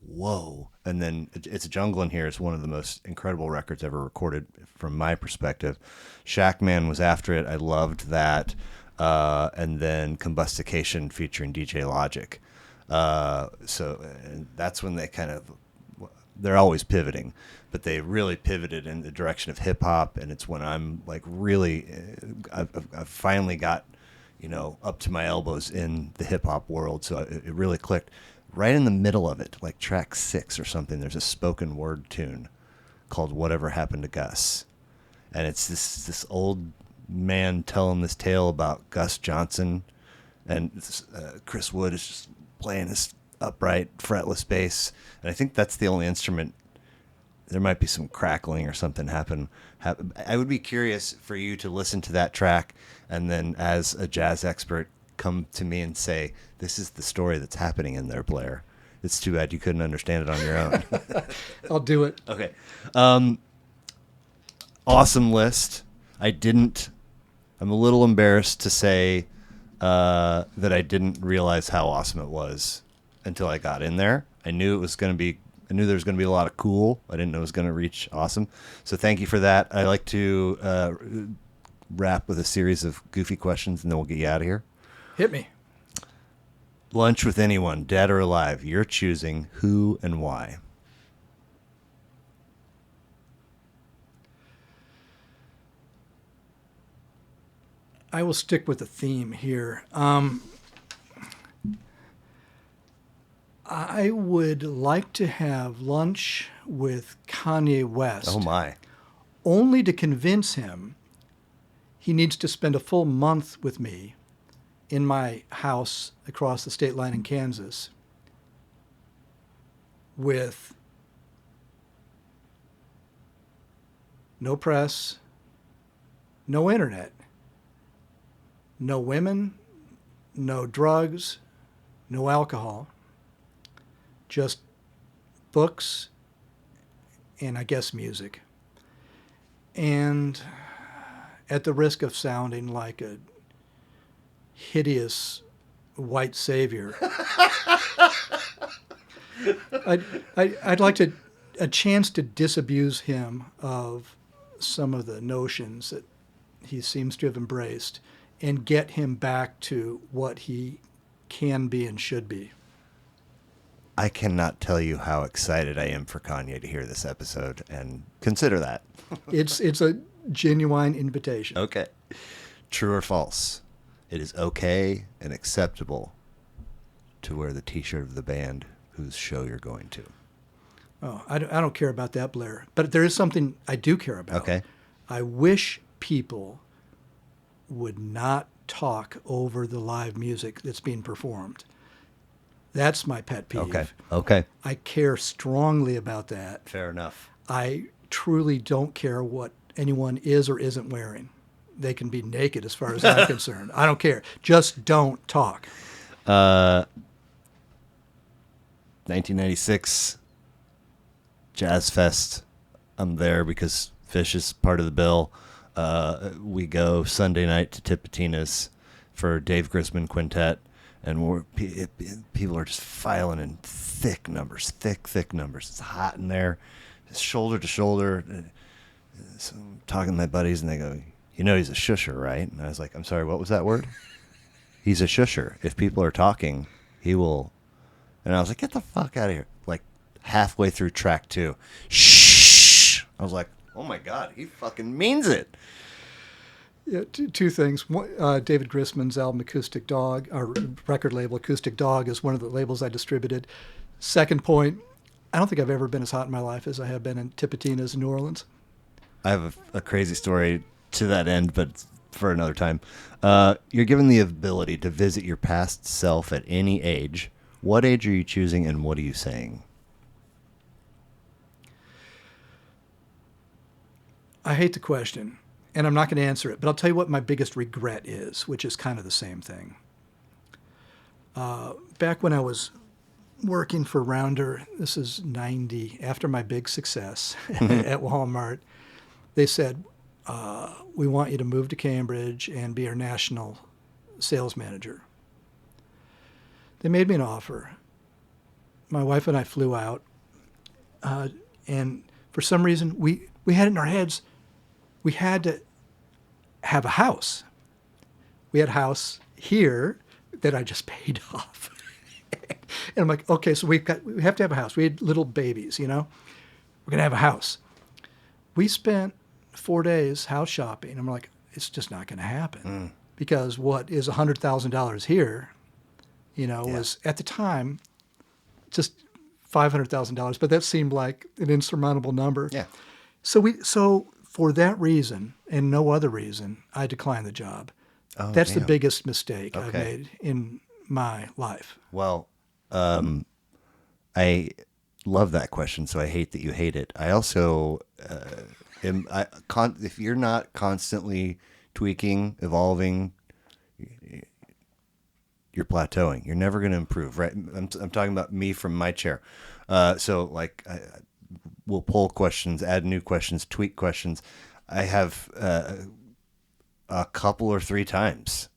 whoa. And then It's a Jungle in Here is one of the most incredible records ever recorded from my perspective. Shackman was after it. I loved that. And then Combustication featuring DJ Logic. And that's when they're always pivoting, but they really pivoted in the direction of hip hop. And it's when I'm like really, I've finally got, up to my elbows in the hip hop world. So it really clicked. Right in the middle of it, like track 6 or something, there's a spoken word tune called Whatever Happened to Gus. And it's this old man telling this tale about Gus Johnson. And Chris Wood is just playing this upright, fretless bass. And I think that's the only instrument. There might be some crackling or something happen. I would be curious for you to listen to that track and then, as a jazz expert, come to me and say, this is the story that's happening in there, Blair. It's too bad you couldn't understand it on your own. I'll do it. Okay. Awesome list. I'm a little embarrassed to say that I didn't realize how awesome it was until I got in there. I knew there was going to be a lot of cool. I didn't know it was going to reach awesome. So thank you for that. I like to wrap with a series of goofy questions, and then we'll get you out of here. Hit me. Lunch with anyone, dead or alive. You're choosing who and why. I will stick with the theme here. I would like to have lunch with Kanye West. Oh, my. Only to convince him he needs to spend a full month with me in my house across the state line in Kansas with no press, no internet, no women, no drugs, no alcohol, just books and I guess music. And at the risk of sounding like a hideous white savior, I'd like a chance to disabuse him of some of the notions that he seems to have embraced and get him back to what he can be and should be. I cannot tell you how excited I am for Kanye to hear this episode, and consider that. It's a genuine invitation. Okay. True or false? It is okay and acceptable to wear the T-shirt of the band whose show you're going to. Oh, I don't care about that, Blair. But there is something I do care about. Okay. I wish people would not talk over the live music that's being performed. That's my pet peeve. Okay. I care strongly about that. Fair enough. I truly don't care what anyone is or isn't wearing. They can be naked as far as I'm concerned. I don't care. Just don't talk. 1996 Jazz Fest. I'm there because Fish is part of the bill. We go Sunday night to Tipitina's for Dave Grisman Quintet, and people are just filing in thick numbers. It's hot in there, shoulder to shoulder. So I'm talking to my buddies, and they go, he's a shusher, right? And I was like, I'm sorry, what was that word? He's a shusher. If people are talking, he will. And I was like, get the fuck out of here. Like halfway through track 2. Shh. I was like, oh my God, he fucking means it. Yeah, two things. One, David Grisman's album Acoustic Dog, our record label Acoustic Dog, is one of the labels I distributed. Second point, I don't think I've ever been as hot in my life as I have been in Tipitina's in New Orleans. I have a crazy story to that end, but for another time. You're given the ability to visit your past self at any age. What age are you choosing, and what are you saying? I hate the question, and I'm not going to answer it, but I'll tell you what my biggest regret is, which is kind of the same thing. Back when I was working for Rounder, this is 90, after my big success at Walmart, they said, we want you to move to Cambridge and be our national sales manager. They made me an offer. My wife and I flew out, and for some reason we had it in our heads we had to have a house. We had a house here that I just paid off. And I'm like, okay, so we have to have a house. We had little babies, We're gonna have a house. We spent 4 days house shopping. I'm like, it's just not gonna happen. Because what is $100,000 here, was at the time just $500,000, but that seemed like an insurmountable number. Yeah. So for that reason and no other reason, I declined the job. Oh, That's the damn. biggest mistake I've Okay. made in my life. Well, I love that question, so I hate that you hate it. I also if you're not constantly tweaking, evolving, you're plateauing. You're never going to improve, right? I'm talking about me from my chair. We'll pull questions, add new questions, tweak questions. I have a couple or three times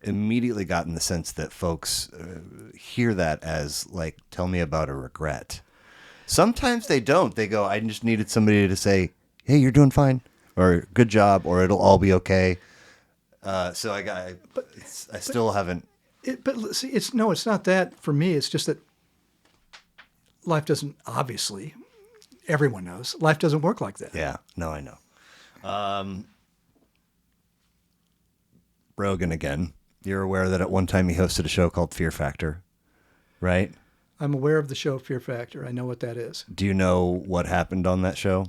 immediately gotten the sense that folks hear that as like, tell me about a regret. Sometimes they don't. They go, I just needed somebody to say, hey, you're doing fine, or good job, or it'll all be okay. I still haven't. But see, it's not that for me. It's just that life doesn't, obviously, everyone knows, life doesn't work like that. Yeah, no, I know. Rogan again. You're aware that at one time he hosted a show called Fear Factor, right? I'm aware of the show Fear Factor. I know what that is. Do you know what happened on that show?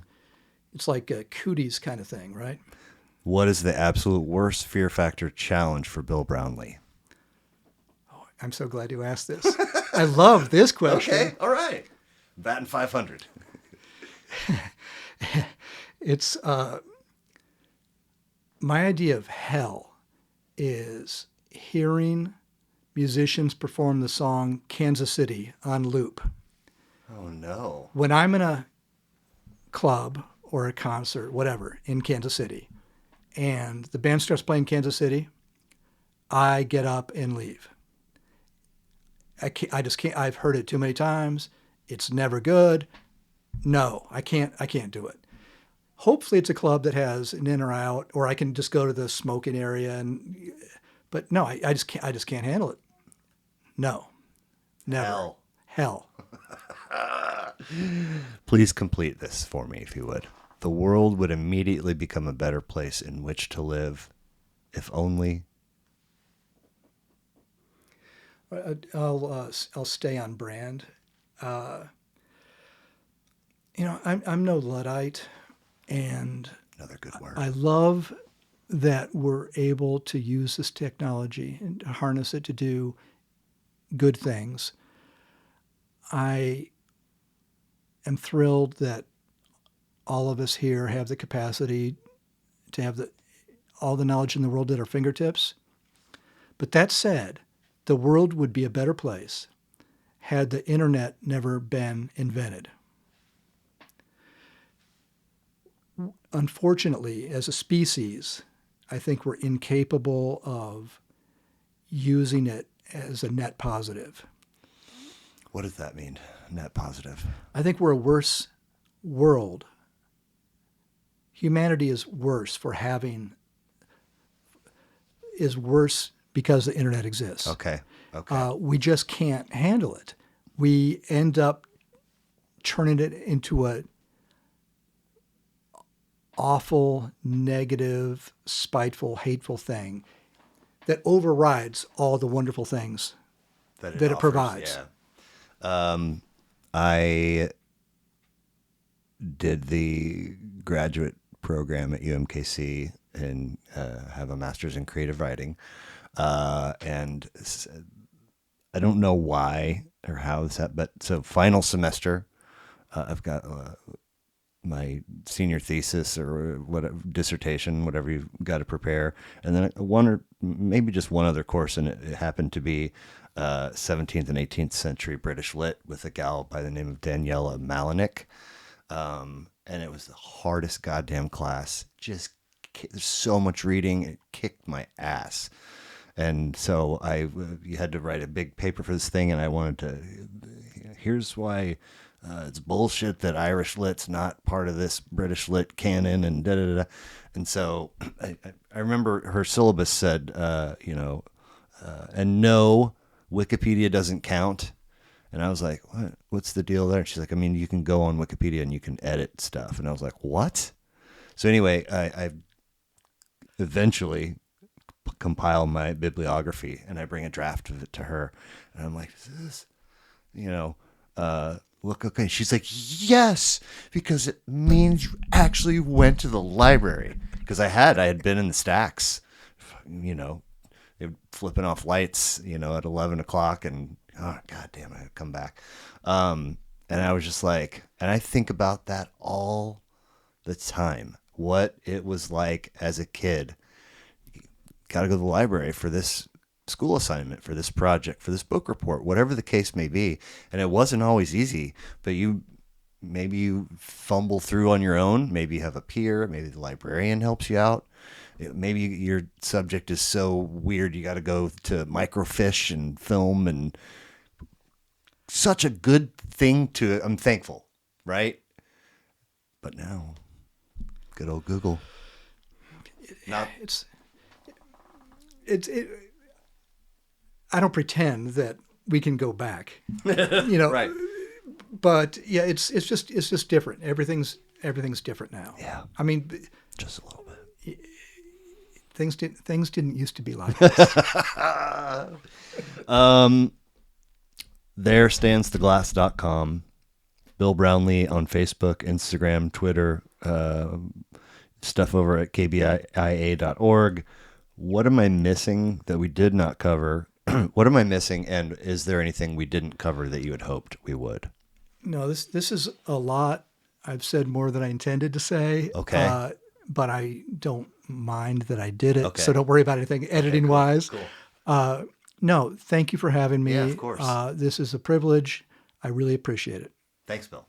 It's like a cooties kind of thing, right? What is the absolute worst Fear Factor challenge for Bill Brownlee? Oh, I'm so glad you asked this. I love this question. Okay, all right. Batting 500. It's my idea of hell is hearing musicians perform the song Kansas City on loop. Oh, no. When I'm in a club or a concert, whatever, in Kansas City, and the band starts playing Kansas City, I get up and leave. I just can't. I've heard it too many times. It's never good. No, I can't do it. Hopefully it's a club that has an in or out, or I can just go to the smoking area. But no, I just can't handle it. No, never. Hell. Please complete this for me, if you would. The world would immediately become a better place in which to live, if only. I'll stay on brand. I'm no Luddite, and Another good word. I love that we're able to use this technology and to harness it to do good things. I am thrilled that all of us here have the capacity to have all the knowledge in the world at our fingertips. But that said, the world would be a better place had the internet never been invented. Unfortunately, as a species, I think we're incapable of using it as a net positive. What does that mean, net positive? I think we're a worse world. Humanity is worse because the internet exists. Okay. We just can't handle it. We end up turning it into a awful, negative, spiteful, hateful thing that overrides all the wonderful things that it offers, provides. Yeah. I did the graduate program at UMKC and have a master's in creative writing. And I don't know why or how this happened, but so final semester, I've got my senior thesis or dissertation, whatever you've got to prepare. And then one or maybe just one other course. And it happened to be 17th and 18th century British lit with a gal by the name of Daniela Malinick. And it was the hardest goddamn class. There's so much reading. It kicked my ass. And so you had to write a big paper for this thing, and I wanted to. Here's why it's bullshit that Irish Lit's not part of this British Lit canon, and da da da. And so I remember her syllabus said, and no, Wikipedia doesn't count. And I was like, what? What's the deal there? And she's like, I mean, you can go on Wikipedia and you can edit stuff. And I was like, what? So anyway, I eventually compile my bibliography, and I bring a draft of it to her, and I'm like, is this, look okay? She's like, yes, because it means you actually went to the library. Because I had been in the stacks, they were flipping off lights, at 11 o'clock, and oh god damn, I had to come back. And I was just like, and I think about that all the time, what it was like as a kid. Got to go to the library for this school assignment, for this project, for this book report, whatever the case may be. And it wasn't always easy, but maybe you fumble through on your own. Maybe you have a peer. Maybe the librarian helps you out. Maybe your subject is so weird you got to go to microfiche and film, and such a good thing I'm thankful, right? But now, good old Google. Not I don't pretend that we can go back, Right. But yeah, it's just different. Everything's different now. Yeah. I mean, just a little bit. Things didn't used to be like this. There stands theglass.com. Bill Brownlee on Facebook, Instagram, Twitter, stuff over at kbia.org. What am I missing that we did not cover? What am I missing? And is there anything we didn't cover that you had hoped we would? No, this is a lot. I've said more than I intended to say. Okay. But I don't mind that I did it. Okay. So don't worry about anything editing wise. Cool. No, thank you for having me. Yeah, of course. This is a privilege. I really appreciate it. Thanks, Bill.